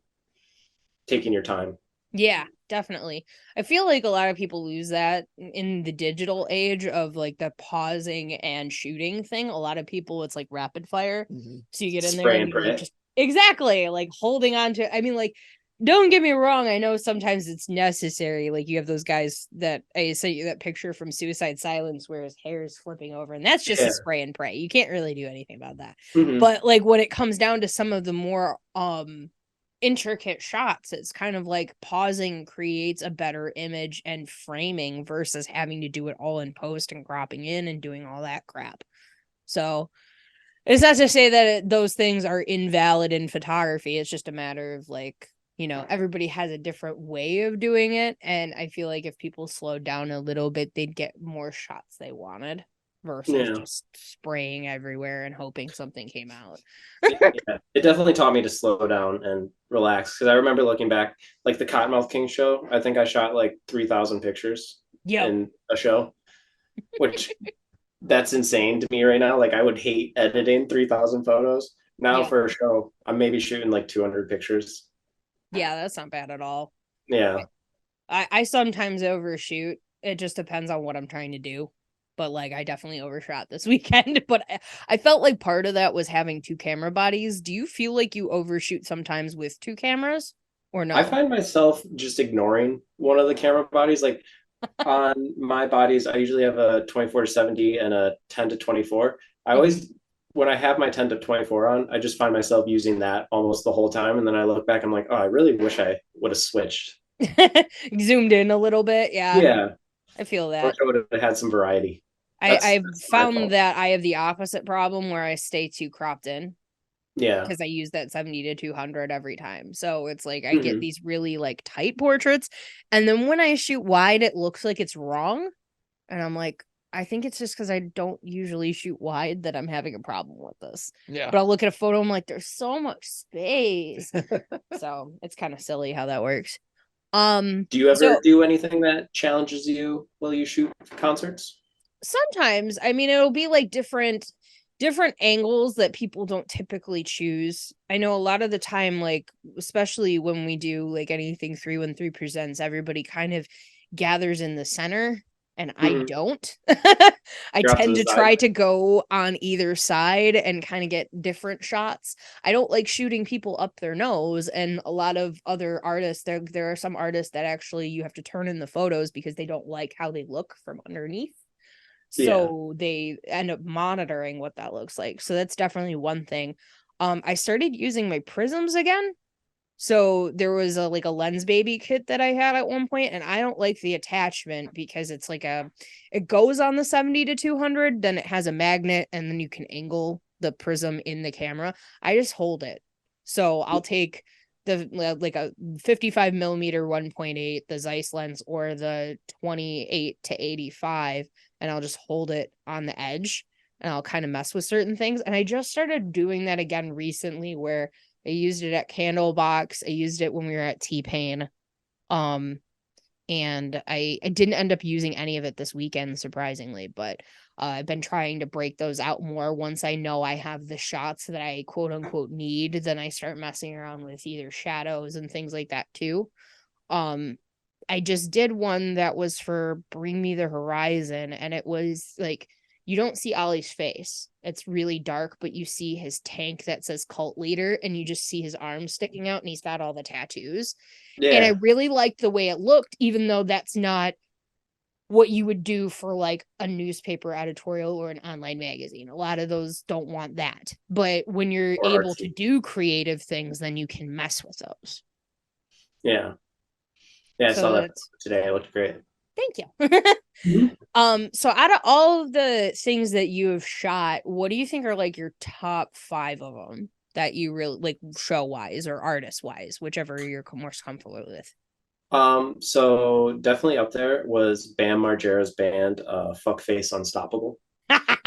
taking your time. Yeah, definitely. I feel like a lot of people lose that in the digital age of like the pausing and shooting thing. A lot of people, it's like rapid fire. Mhm. So you get in there Spray and and you like pray. just exactly like holding on to, I mean, like, don't get me wrong. I know sometimes it's necessary. Like you have those guys that I sent you that picture from Suicide Silence where his hair is flipping over, and that's just a Yeah. spray and pray. You can't really do anything about that. Mhm. But like when it comes down to some of the more intricate shots, it's kind of like pausing creates a better image and framing versus having to do it all in post and cropping in and doing all that crap. So it's not to say that those things are invalid in photography. It's just a matter of like, everybody has a different way of doing it. And I feel like if people slowed down a little bit, they'd get more shots they wanted versus Yeah. just spraying everywhere and hoping something came out. Yeah, it definitely taught me to slow down and relax. Because I remember looking back, like the Cottonmouth King show, I think I shot like 3,000 pictures Yep. in a show, which that's insane to me right now. Like I would hate editing 3,000 photos. Now Yep. for a show, I'm maybe shooting like 200 pictures. Yeah, that's not bad at all. Yeah. I sometimes overshoot. It just depends on what I'm trying to do. But like I definitely overshot this weekend. But I felt like part of that was having two camera bodies. Do you feel like you overshoot sometimes with two cameras or I no? find myself just ignoring one of the camera bodies. Like on my bodies, I usually have a 24 to 70 and a 10 to 24. I Mhm. always, when I have my 10 to 24 on, I just find myself using that almost the whole time. And then I look back, I'm like, oh, I really wish I would have switched. Zoomed in a little bit. Yeah, Yeah. I feel I wish that. I would have had some variety. I've That's my found fault. that I have the opposite problem where I stay too cropped in Yeah. because I use that 70 to 200 every time. So it's like I get Hmm. these really like tight portraits. And then when I shoot wide, it looks like it's wrong. And I'm like, I think it's just because I don't usually shoot wide that I'm having a problem with this. Yeah. But I'll look at a photo, I'm like, there's so much space. So it's kind of silly how that works. Do you ever So do anything that challenges you while you shoot concerts? sometimes, I mean, it'll be like different angles that people don't typically choose. I know a lot of the time, like, especially when we do like anything 313 presents, everybody kind of gathers in the center. And I Hmm. don't. I You're off to tend the to side. try to go on either side and kind of get different shots. I don't like shooting people up their nose. And a lot of other artists, there are some artists that actually you have to turn in the photos because they don't like how they look from underneath. Yeah. So they end up monitoring what that looks like. So that's definitely one thing. I started using my prisms again. So there was a like a lens baby kit that I had at one point, and I don't like the attachment because it's like it goes on the 70 to 200, then it has a magnet, and then you can angle the prism in the camera. I just hold it. So I'll take the like a 55 millimeter 1.8, the Zeiss lens, or the 28 to 85, and I'll just hold it on the edge and I'll kind of mess with certain things. And I just started doing that again recently where I used it at Candlebox. I used it when we were at T-Pain. Um, and I didn't end up using any of it this weekend, surprisingly, but I've been trying to break those out more. Once I know I have the shots that I quote unquote need, then I start messing around with either shadows and things like that too. Um, I just did one that was for Bring Me the Horizon, and it was like you don't see Ollie's face. It's really dark, but you see his tank that says cult leader, and you just see his arms sticking out, and he's got all the tattoos. And I Yeah. really liked the way it looked, even though that's not what you would do for like a newspaper editorial or an online magazine. A lot of those don't want that. But when you're Or able to artsy. do creative things, then you can mess with those. Yeah. Yeah. I So saw that that's today. It looked great. Thank you. Mhm. So out of all of the things that you have shot, what do you think are like your top 5 of them that you really like, show wise or artist wise, whichever you're most comfortable with? So definitely up there was Bam Margera's band, Fuckface Unstoppable.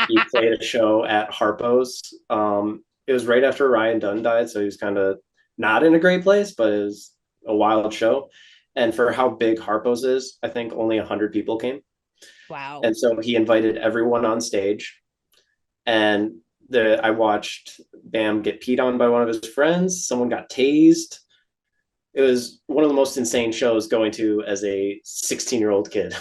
He played a show at Harpo's. It was right after Ryan Dunn died, so he was kind of not in a great place, but it was a wild show. And for how big Harpo's is, I think only 100 people came. Wow. And so he invited everyone on stage. And I watched Bam get peed on by one of his friends. Someone got tased. It was one of the most insane shows going to as a 16-year-old kid.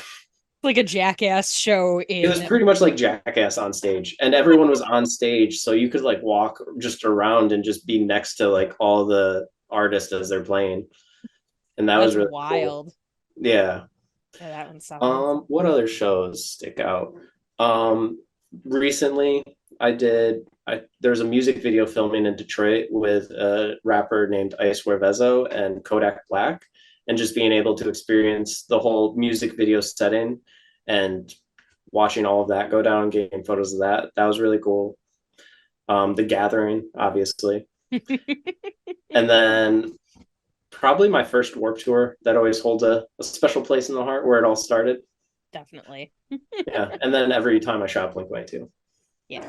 Like a Jackass show It was in pretty much like Jackass on stage, and everyone was on stage, so you could like walk just around and just be next to like all the artists as they're playing, and that was That's really cool. wild. Yeah. Yeah, that one's something. What other shows stick out? Recently, there's a music video filming in Detroit with a rapper named Ice Wevezo and Kodak Black, and just being able to experience the whole music video setting and watching all of that go down, getting photos of that was really cool. The Gathering, obviously, and then probably my first Warp Tour that always holds a special place in the heart, where it all started. Definitely. Yeah, and then every time I shot Blink-182. Yeah.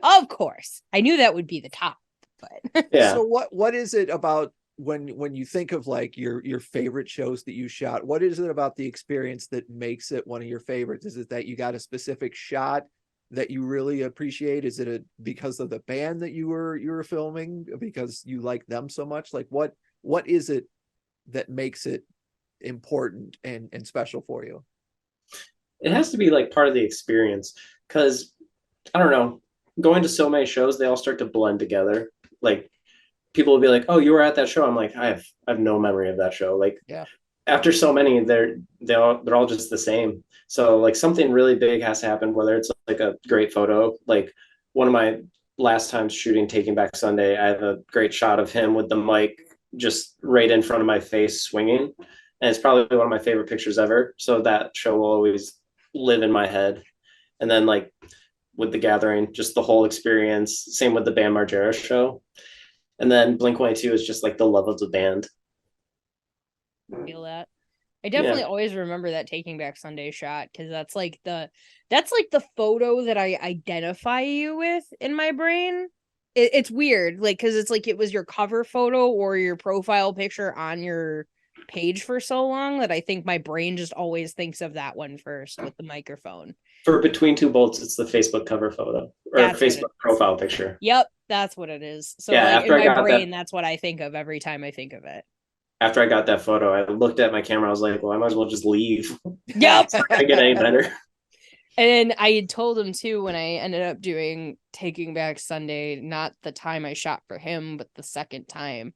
Of course. I knew that would be the top, but Yeah. So what is it about when you think of like your favorite shows that you shot? What is it about the experience that makes it one of your favorites? Is it that you got a specific shot that you really appreciate? Is it because of the band that you were filming, because you like them so much? Like what is it that makes it important and special for you? It has to be like part of the experience, because I don't know, going to so many shows, they all start to blend together. Like people will be like, "Oh, you were at that show." I'm like, I have no memory of that show. Like Yeah. after so many, they're all just the same. So like something really big has to happen, whether it's like a great photo. Like one of my last times shooting Taking Back Sunday, I have a great shot of him with the mic just right in front of my face swinging. And it's probably one of my favorite pictures ever. So that show will always live in my head. And then like with the Gathering, just the whole experience. Same with the Bam Margera show. And then Blink-182 is just like the love of the band. feel that. I Yeah. definitely always remember that Taking Back Sunday shot because that's like the photo that I identify you with in my brain. It's weird, like because it's like it was your cover photo or your profile picture on your page for so long that I think my brain just always thinks of that one first with the microphone. For Between Two Bolts, it's the Facebook cover photo or That's what it Facebook is. profile picture. Yep, that's what it is. So Yeah, like in my brain, that's what I think of every time I think of it. after I got that photo, I looked at my camera. I was like, well, I might as well just leave. Yep. I get any better. And I had told him too when I ended up doing Taking Back Sunday, not the time I shot for him, but the second time,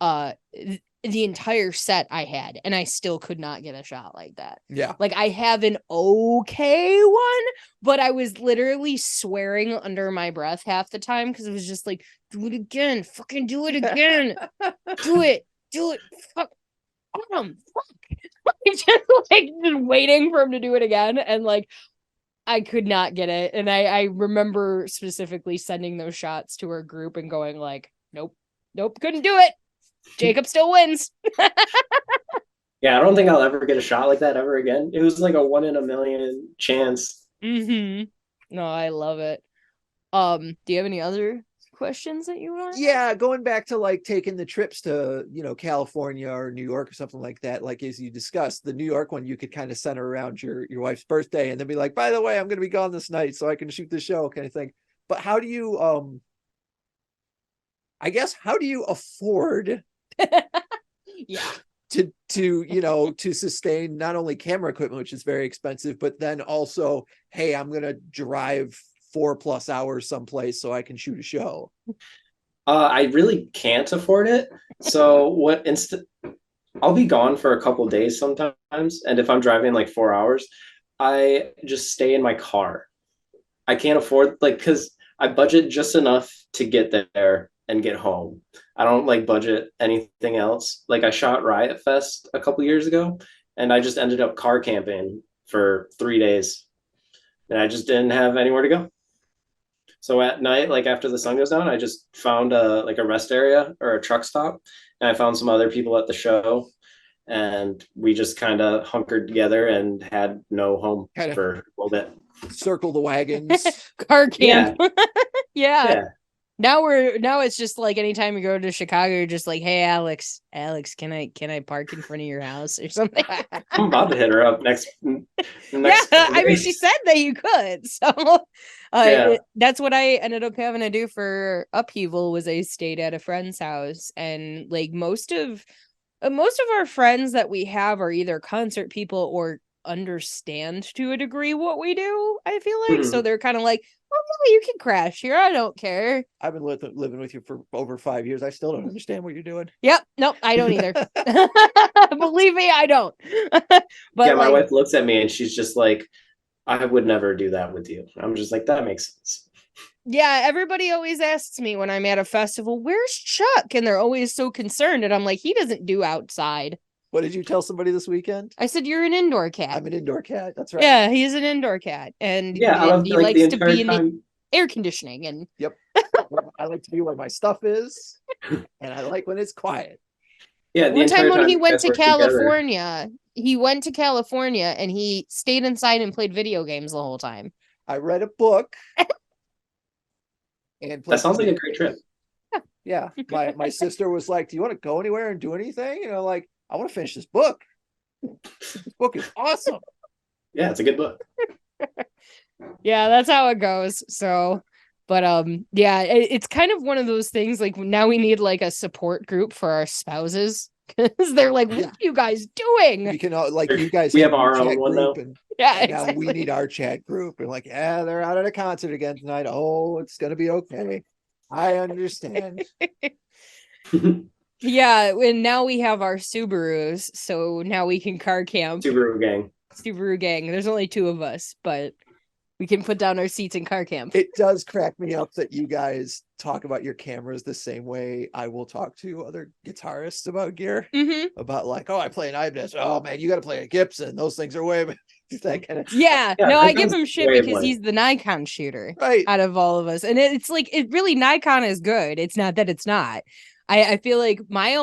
the entire set I had, and I still could not get a shot like that. Yeah. Like I have an okay one, but I was literally swearing under my breath half the time because it was just like, do it again, fucking do it again, do it, fuck, fuck. Just like just waiting for him to do it again, and like I could not get it. And I remember specifically sending those shots to our group and going like, nope, couldn't do it. Jacob still wins. Yeah, I don't think I'll ever get a shot like that ever again. It was like a 1 in a million chance. No, I love it. Do you have any other questions that you want? Yeah, going back to like taking the trips to, California or New York or something like that, like as you discussed, the New York one, you could kind of center around your wife's birthday and then be like, by the way, I'm going to be gone this night so I can shoot the show kind of thing. But how do you I guess how do you afford Yeah. to sustain not only camera equipment, which is very expensive, but then also, hey, I'm going to drive 4+ hours someplace so I can shoot a show? I really can't afford it. So I'll be gone for a couple days sometimes, and if I'm driving like 4 hours, I just stay in my car. I can't afford like because I budget just enough to get there and get home. I don't like budget anything else. Like I shot Riot Fest a couple years ago, and I just ended up car camping for 3 days, and I just didn't have anywhere to go. So at night, like after the sun goes down, I just found a rest area or a truck stop, and I found some other people at the show, and we just kind of hunkered together and had no home for a little bit. Circle the wagons. Car camp. Yeah. Yeah. Now it's just like anytime you go to Chicago, you're just like, hey Alex, can I park in front of your house or something? I'm about to hit her up next. Yeah, I mean, she said that you could, so that's what I ended up having to do for Upheaval. Was I stayed at a friend's house, and like most of our friends that we have are either concert people or understand to a degree what we do. I feel like so they're kind of like, oh yeah, you can crash here. I don't care. I've been living with you for over 5 years. I still don't understand what you're doing. Yep. Nope. I don't either. Believe me, I don't. But yeah, my wife looks at me and she's just like, I would never do that with you. I'm just like, that makes sense. Yeah, everybody always asks me when I'm at a festival, where's Chuck? And they're always so concerned. And I'm like, he doesn't do outside. What did you tell somebody this weekend? I said, you're an indoor cat. I'm an indoor cat. That's right. Yeah, he's an indoor cat. And he likes to be in the air conditioning. And yep. I like to be where my stuff is. And I like when it's quiet. Yeah. One time when he went to California, and he stayed inside and played video games the whole time. I read a book. And that sounds like a great trip. Yeah. My sister was like, do you want to go anywhere and do anything? And I'm like, I want to finish this book. This book is awesome. Yeah, it's a good book. Yeah, that's how it goes. So, but yeah, it's kind of one of those things. Like now we need like a support group for our spouses because they're like, "What are you guys doing?" We can like you guys. We have our own one now. Yeah, exactly. Now we need our chat group and like, yeah, they're out at a concert again tonight. Oh, it's gonna be okay. I understand. Yeah, and now we have our Subarus, so now we can car camp. Subaru gang. There's only 2 of us, but we can put down our seats and car camp. It does crack me up that you guys talk about your cameras the same way I will talk to other guitarists about gear. About like, oh, I play an Ibanez. Oh man, you got to play a Gibson. Those things are way that kind of. Yeah, no, I give him shit because he's the Nikon shooter, right? Out of all of us, and it's like it really Nikon is good. It's not that it's not. I feel like my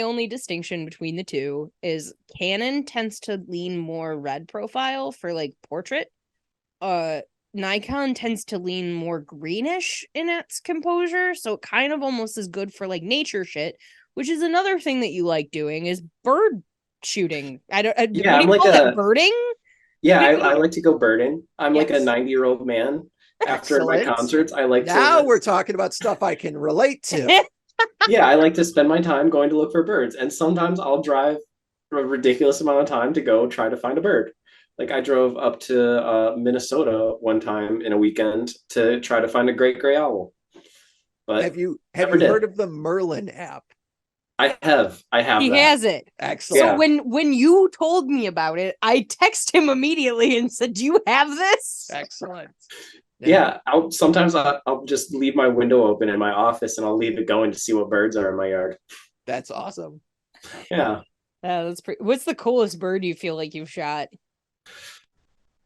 only distinction between the two is Canon tends to lean more red profile for like portrait. Nikon tends to lean more greenish in its composure, so it kind of almost is good for like nature shit, which is another thing that you like doing is bird shooting. I'm like birding. Yeah, I like to go birding. I'm like a 90-year-old man. After my concerts, I like now we're talking about stuff I can relate to. Yeah, I like to spend my time going to look for birds, and sometimes I'll drive a ridiculous amount of time to go try to find a bird. Like I drove up to Minnesota one time in a weekend to try to find a great gray owl. But have you heard of the Merlin app? I have. He has it. Excellent. So when you told me about it, I texted him immediately and said, "Do you have this?" Excellent. Yeah, sometimes I'll just leave my window open in my office and I'll leave it going to see what birds are in my yard. That's awesome. Yeah. That's pretty. What's the coolest bird you feel like you've shot?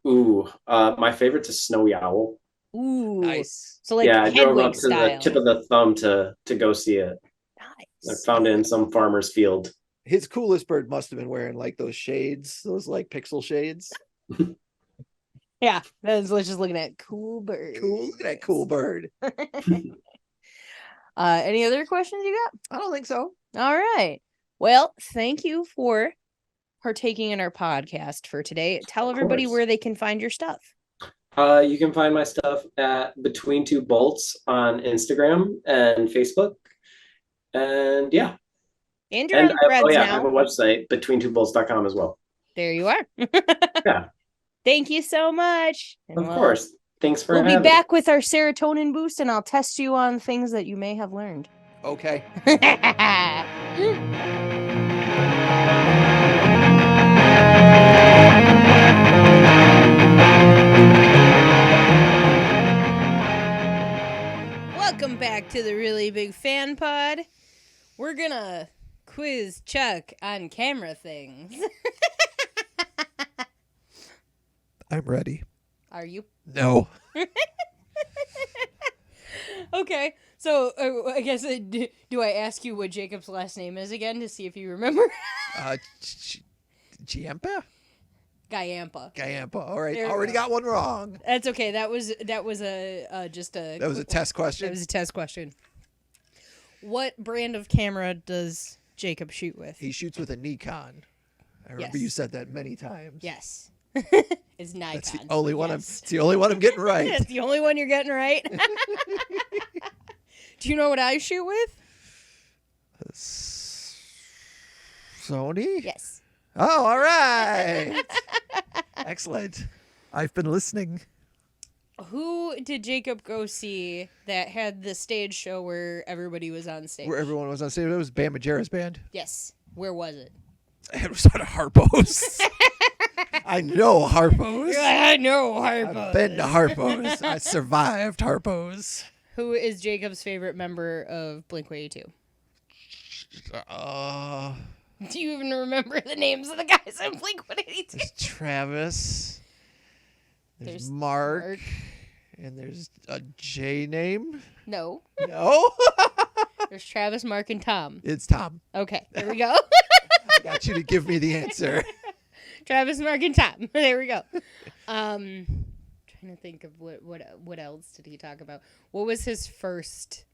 Ooh, my favorite's a snowy owl. Ooh, nice. So like I drove up to style. the tip of the thumb to go see it. Nice. I found it in some farmer's field. His coolest bird must have been wearing like those shades, those like pixel shades. Yeah, let's just looking at cool bird. Cool, look at that cool bird. Any other questions you got? I don't think so. All right. Well, thank you for partaking in our podcast for today. Tell everybody where they can find your stuff. You can find my stuff at Between Two Bolts on Instagram and Facebook. And yeah. And you're on Threads now. I have a website, betweentwobolts.com as well. There you are. Yeah. Thank you so much. Of course. Thanks for having me. We'll be back with our serotonin boost, and I'll test you on things that you may have learned. Okay. Welcome back to the Really Big Fan Pod. We're gonna quiz Chuck on camera things. I'm ready. Are you? No. Okay, so I guess do I ask you what Jacob's last name is again to see if you remember? Giampa? Giampa. All right, There we already go. got one wrong. That's okay. That was a That was a test question. That was a test question. What brand of camera does Jacob shoot with? He shoots with a Nikon. I remember Yes. you said that many times. Yes. It's Nikon. That's the only one. Yes. It's the only one I'm getting right. That's the only one you're getting right. Do you know what I shoot with? Sony? Yes. Oh, all right. Excellent. I've been listening. Who did Jacob go see that had the stage show where everybody was on stage? Where everyone was on stage. It was Bam Margera's band. Yes. Where was it? It was at a Harpo's. I know Harpo's. I know Harpo. I've been to Harpo's. I survived Harpo's. Who is Jacob's favorite member of Blink-182? Do you even remember the names of the guys in Blink-182? There's Travis. There's Mark. And there's a J name. No. No? There's Travis, Mark, and Tom. It's Tom. Okay, there we go. I got you to give me the answer. Travis, Mark, and Tom. There we go. Trying to think of what else did he talk about? What was his first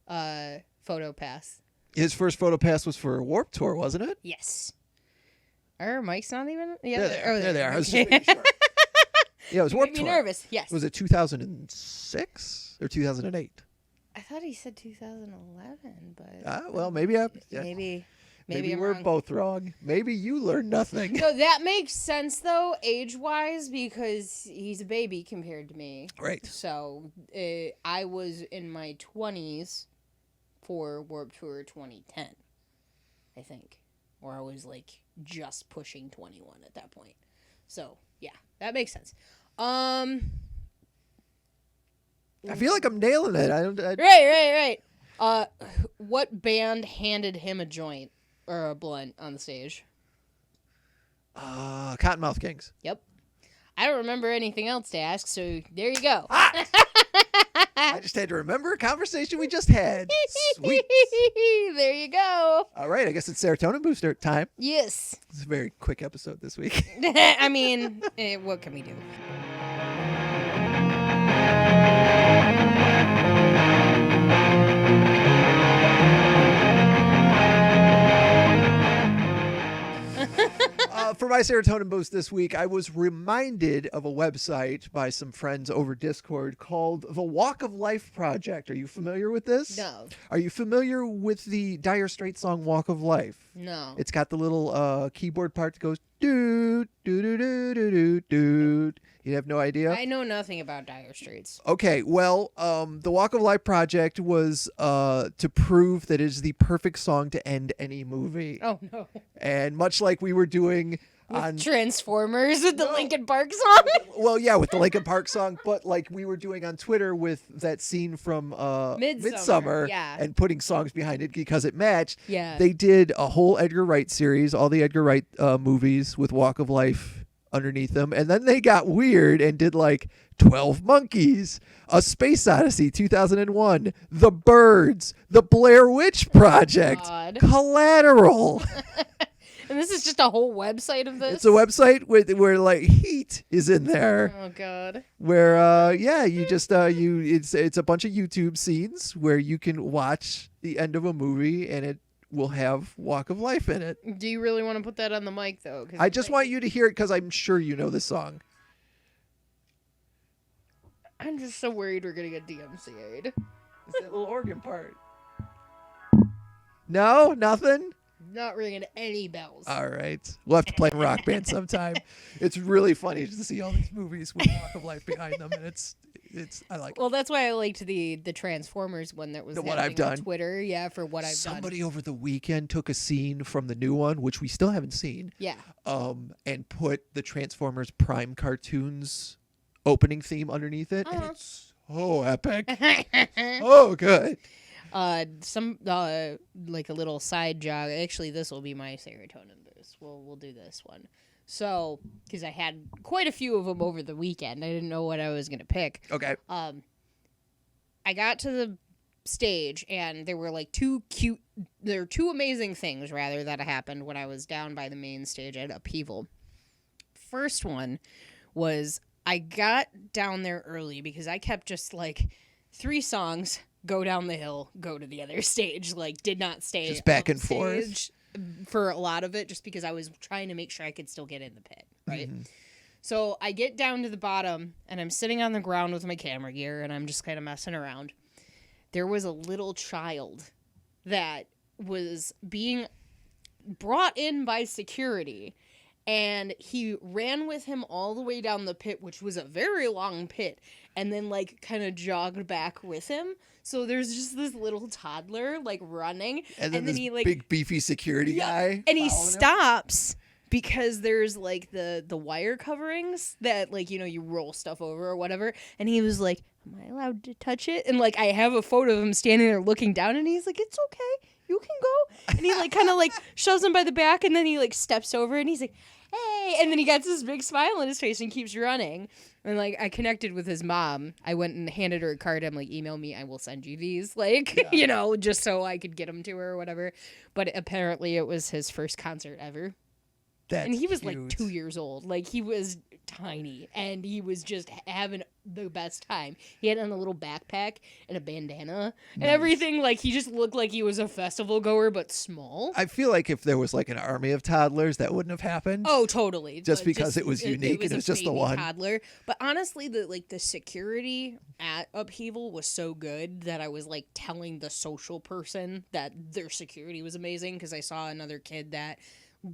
photo pass? His first photo pass was for a Warped Tour, wasn't it? Yes. Are Mike's not even? Yeah, There they are. I was just Okay. making sure. Yeah, it was You Warped made me Tour. nervous. Yes. Was it 2006 or 2008? I thought he said 2011, but Well, maybe maybe I'm we're wrong. both wrong. Maybe you learned nothing. So that makes sense though, age-wise, because he's a baby compared to me. Right. So I was in my 20s for Warped Tour 2010, I think, or I was like just pushing 21 at that point. So yeah, that makes sense. I feel like I'm nailing it. Right. What band handed him a joint or a blunt on the stage? Cottonmouth Kings. Yep. I don't remember anything else to ask, so there you go. I just had to remember a conversation we just had. Sweet. There you go. All right, I guess it's serotonin booster time. Yes. It's a very quick episode this week. I mean, what can we do? For my serotonin boost this week, I was reminded of a website by some friends over Discord called the Walk of Life Project. Are you familiar with this? No. Are you familiar with the Dire Straits song Walk of Life? No. It's got the little keyboard part that goes doot, doot, doot, doot, doot, doot, doot. You have no idea? I know nothing about Dire Straits. Okay, well, the Walk of Life Project was to prove that it is the perfect song to end any movie. Oh, no. And much like we were doing on Transformers with the Linkin Park song? well, yeah, with the Linkin Park song, but like we were doing on Twitter with that scene from Midsummer, yeah. and putting songs behind it because it matched. Yeah. They did a whole Edgar Wright series, all the Edgar Wright movies with Walk of Life underneath them, and then they got weird and did like 12 Monkeys, A Space Odyssey 2001, The Birds, The Blair Witch Project, God. Collateral. And this is just a whole website of this? It's a website where like Heat is in there. Oh, God. Where you just it's a bunch of YouTube scenes where you can watch the end of a movie and it will have Walk of Life in it. Do you really want to put that on the mic, though? I just want you to hear it because I'm sure you know this song. I'm just so worried we're going to get DMCA'd. It's that little organ part. No? Nothing? Not ringing any bells. All right. We'll have to play in Rock Band sometime. It's really funny to see all these movies with Walk of Life behind them, and it's I like it. Well, that's why I liked the Transformers one that was The What happening I've on Done. Twitter. Yeah, for What I've Done. Somebody over the weekend took a scene from the new one, which we still haven't seen. Yeah. And put the Transformers Prime cartoons opening theme underneath it. And it's so epic. Oh, good. Some like a little side jog. Actually, this will be my serotonin boost. We'll do this one. So, because I had quite a few of them over the weekend, I didn't know what I was going to pick. Okay. I got to the stage, and there were like two amazing things, rather, that happened when I was down by the main stage at Upheaval. First one was I got down there early because I kept just like 3 songs, go down the hill, go to the other stage, like did not stay just back on and forth stage for a lot of it, just because I was trying to make sure I could still get in the pit, right? Mm-hmm. So I get down to the bottom, and I'm sitting on the ground with my camera gear, and I'm just kind of messing around. There was a little child that was being brought in by security, and he ran with him all the way down the pit, which was a very long pit, and then like kind of jogged back with him. So there's just this little toddler like running, And then this he like big beefy security guy. and he following him. stops because there's like the wire coverings that like, you know, you roll stuff over or whatever, and he was like, am I allowed to touch it? And like I have a photo of him standing there looking down, and he's like, it's okay, you can go. And he like kind of like shoves him by the back, and then he like steps over, and he's like, hey, and then he gets this big smile on his face and keeps running. And like I connected with his mom. I went and handed her a card. I'm like, email me, I will send you these, like you know, just so I could get them to her or whatever. But apparently it was his first concert ever. And he was cute. like 2 years old. Like he was tiny, and he was just having the best time. He had on a little backpack and a bandana and everything. Like he just looked like he was a festival goer, but small. I feel like if there was like an army of toddlers, that wouldn't have happened. Oh, totally. Just because it was unique and it was just the baby one toddler. But honestly, the security at Upheaval was so good that I was like telling the social person that their security was amazing, because I saw another kid that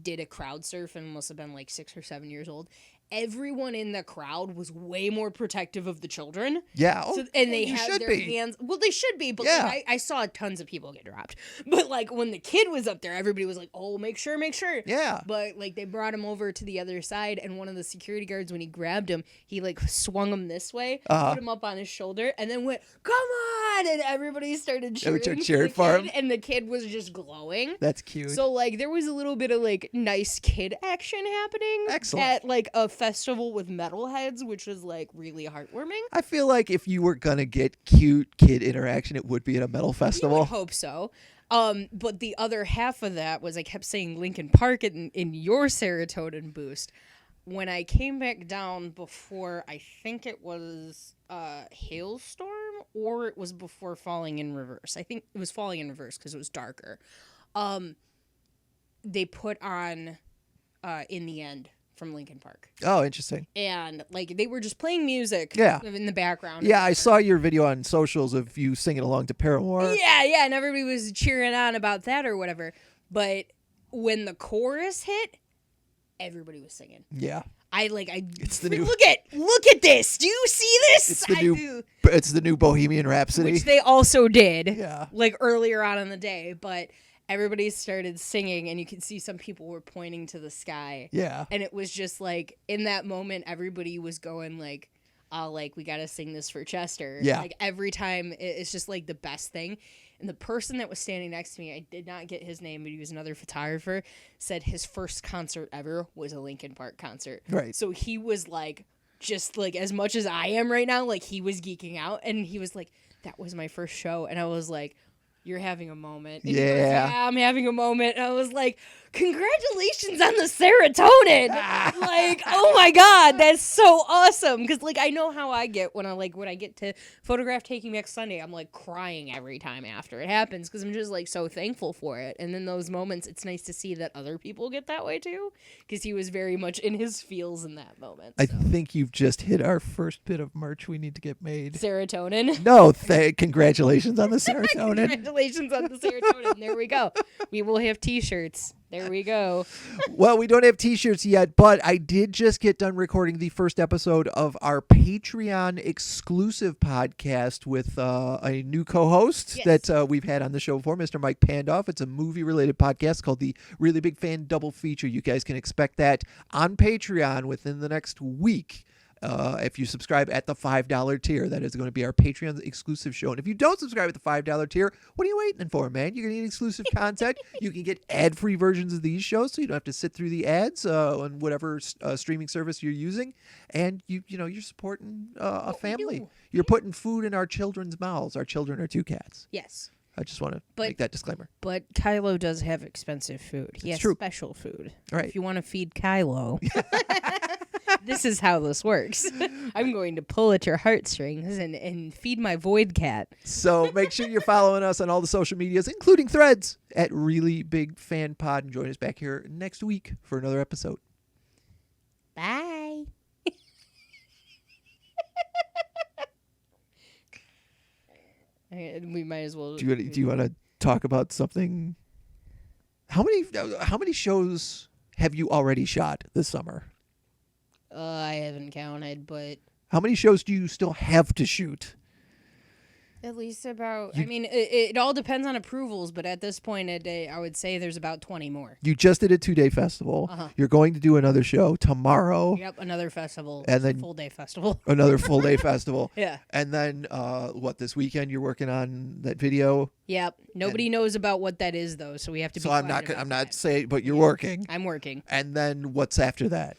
did a crowd surf and must have been like 6 or 7 years old. Everyone in the crowd was way more protective of the children. Yeah. And they had their hands. Well, they should be, but Yeah. like, I saw tons of people get dropped. But like when the kid was up there, everybody was like, "Oh, make sure." Yeah. But like they brought him over to the other side, and one of the security guards, when he grabbed him, he like swung him this way, put him up on his shoulder, and then went, "Come on!" And everybody started cheering for him. and the kid was just glowing. That's cute. So like there was a little bit of like nice kid action happening. Excellent. At like a festival with metalheads, which was like really heartwarming. I feel like if you were gonna get cute kid interaction, it would be at a metal I festival. hope so. But the other half of that was I kept saying Linkin Park in your serotonin boost. When I came back down before, I think it was Hailstorm, or it was before Falling in Reverse. I think it was Falling in Reverse because it was darker. They put on In the End from Linkin Park. Oh, interesting. And like they were just playing music in the background. Yeah, I saw your video on socials of you singing along to Paramore. Yeah, and everybody was cheering on about that or whatever. But when the chorus hit, everybody was singing. Yeah. It's the new. Look at this. Do you see this? It's the new Bohemian Rhapsody, which they also did. Yeah. Like earlier on in the day, but everybody started singing, and you could see some people were pointing to the sky. Yeah. And it was just like in that moment, everybody was going like, "Oh, like we gotta sing this for Chester." Yeah. Like every time, it's just like the best thing. And the person that was standing next to me, I did not get his name, but he was another photographer, said his first concert ever was a Linkin Park concert. Right. So he was like, just like as much as I am right now, like he was geeking out, and he was like, that was my first show. And I was like, you're having a moment. And he goes, yeah, I'm having a moment. And I was like, congratulations on the serotonin. Like, oh my God, that's so awesome. Because like I know how I get when I get to Photograph Taking Back Sunday, I'm like crying every time after it happens, because I'm just like so thankful for it. And in those moments, it's nice to see that other people get that way too, because he was very much in his feels in that moment. I think you've just hit our first bit of merch we need to get made. Serotonin. No, congratulations on the serotonin. Congratulations on the serotonin. There we go. We will have t-shirts. There we go. Well, we don't have t-shirts yet, but I did just get done recording the first episode of our Patreon exclusive podcast with a new co-host that we've had on the show before, Mr. Mike Pandoff. It's a movie-related podcast called the Really Big Fan Double Feature. You guys can expect that on Patreon within the next week. If you subscribe at the $5 tier, that is going to be our Patreon exclusive show. And if you don't subscribe at the $5 tier, what are you waiting for, man? You're going to get exclusive content. You can get ad-free versions of these shows, so you don't have to sit through the ads on whatever streaming service you're using. And you're supporting a family. You're putting food in our children's mouths. Our children are 2 cats. Yes. I just want to make that disclaimer. But Kylo does have expensive food. He has special food. Right. If you want to feed Kylo, this is how this works. I'm going to pull at your heartstrings and feed my void cat. So make sure you're following us on all the social medias, including Threads, at Really Big Fan Pod. And join us back here next week for another episode. Bye. We might as well. Do you want to talk about something? How many shows have you already shot this summer? I haven't counted, but how many shows do you still have to shoot? At least about. I mean, it all depends on approvals, but at this point, I would say there's about 20 more. You just did a 2-day festival. You're going to do another show tomorrow. Yep, another festival. And then full day festival. Another full day festival. Yeah. And then this weekend you're working on that video? Yep. Nobody knows about what that is though, so we have to be So I'm not saying, but you're working. I'm working. And then what's after that?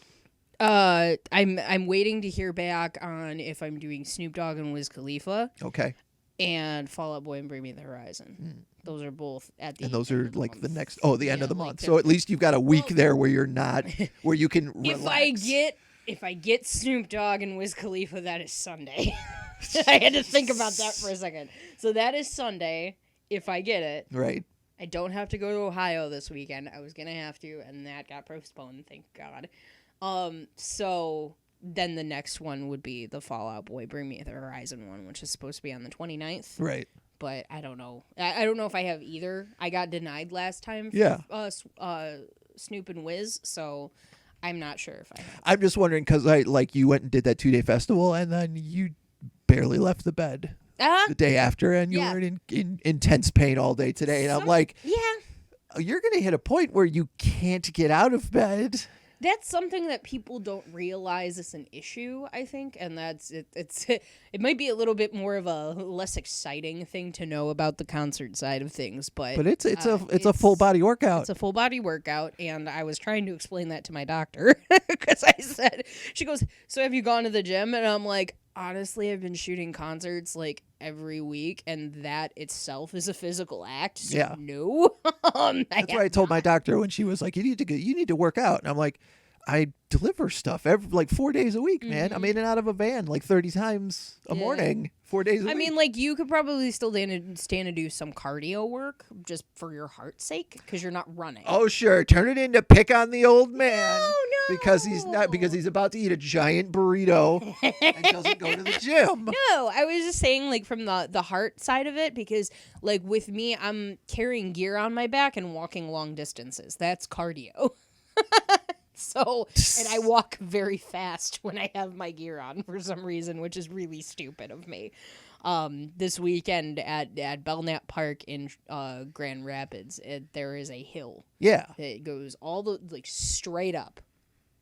I'm waiting to hear back on if I'm doing Snoop Dogg and Wiz Khalifa. Okay. And Fall Out Boy and Bring Me the Horizon. Those are both at the end. And those are like month. the next the end of the month. So at least you've got a week there where you're not where you can relax. If I get Snoop Dogg and Wiz Khalifa, that is Sunday. I had to think about that for a second. So that is Sunday if I get it. Right. I don't have to go to Ohio this weekend. I was going to have to, and that got postponed, thank God. So then the next one would be the Fall Out Boy Bring Me the Horizon one, which is supposed to be on the 29th. Right. But I don't know. I don't know if I have either. I got denied last time for Snoop and Wiz, so I'm not sure if I have. I'm just wondering because you went and did that 2-day festival, and then you barely left the bed the day after, and you were in intense pain all day today. And I'm like, you're going to hit a point where you can't get out of bed. That's something that people don't realize is an issue, I think, and that's it. It might be a little bit more of a less exciting thing to know about the concert side of things, but it's a full body workout. It's a full body workout, and I was trying to explain that to my doctor because she goes, "So have you gone to the gym?" And I'm like, honestly, I've been shooting concerts like every week, and that itself is a physical act. So no. That's why I told my doctor when she was like, "You need to work out," and I'm like, I deliver stuff every 4 days a week, man. I'm in and out of a van 30 times a morning, 4 days a week. I mean, you could probably still stand to do some cardio work just for your heart's sake because you're not running. Oh, sure. Turn it into pick on the old man. No. Because he's about to eat a giant burrito and doesn't go to the gym. No, I was just saying from the heart side of it because with me, I'm carrying gear on my back and walking long distances. That's cardio. So, and I walk very fast when I have my gear on for some reason, which is really stupid of me. This weekend at Belknap Park in Grand Rapids, there is a hill. Yeah. It goes all the straight up,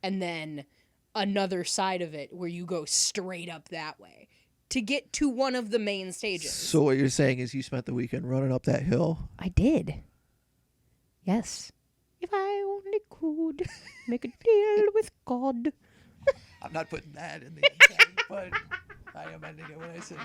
and then another side of it where you go straight up that way to get to one of the main stages. So what you're saying is you spent the weekend running up that hill? I did. Yes. If I only could make a deal with God. I'm not putting that in the inside, but I am ending it when I say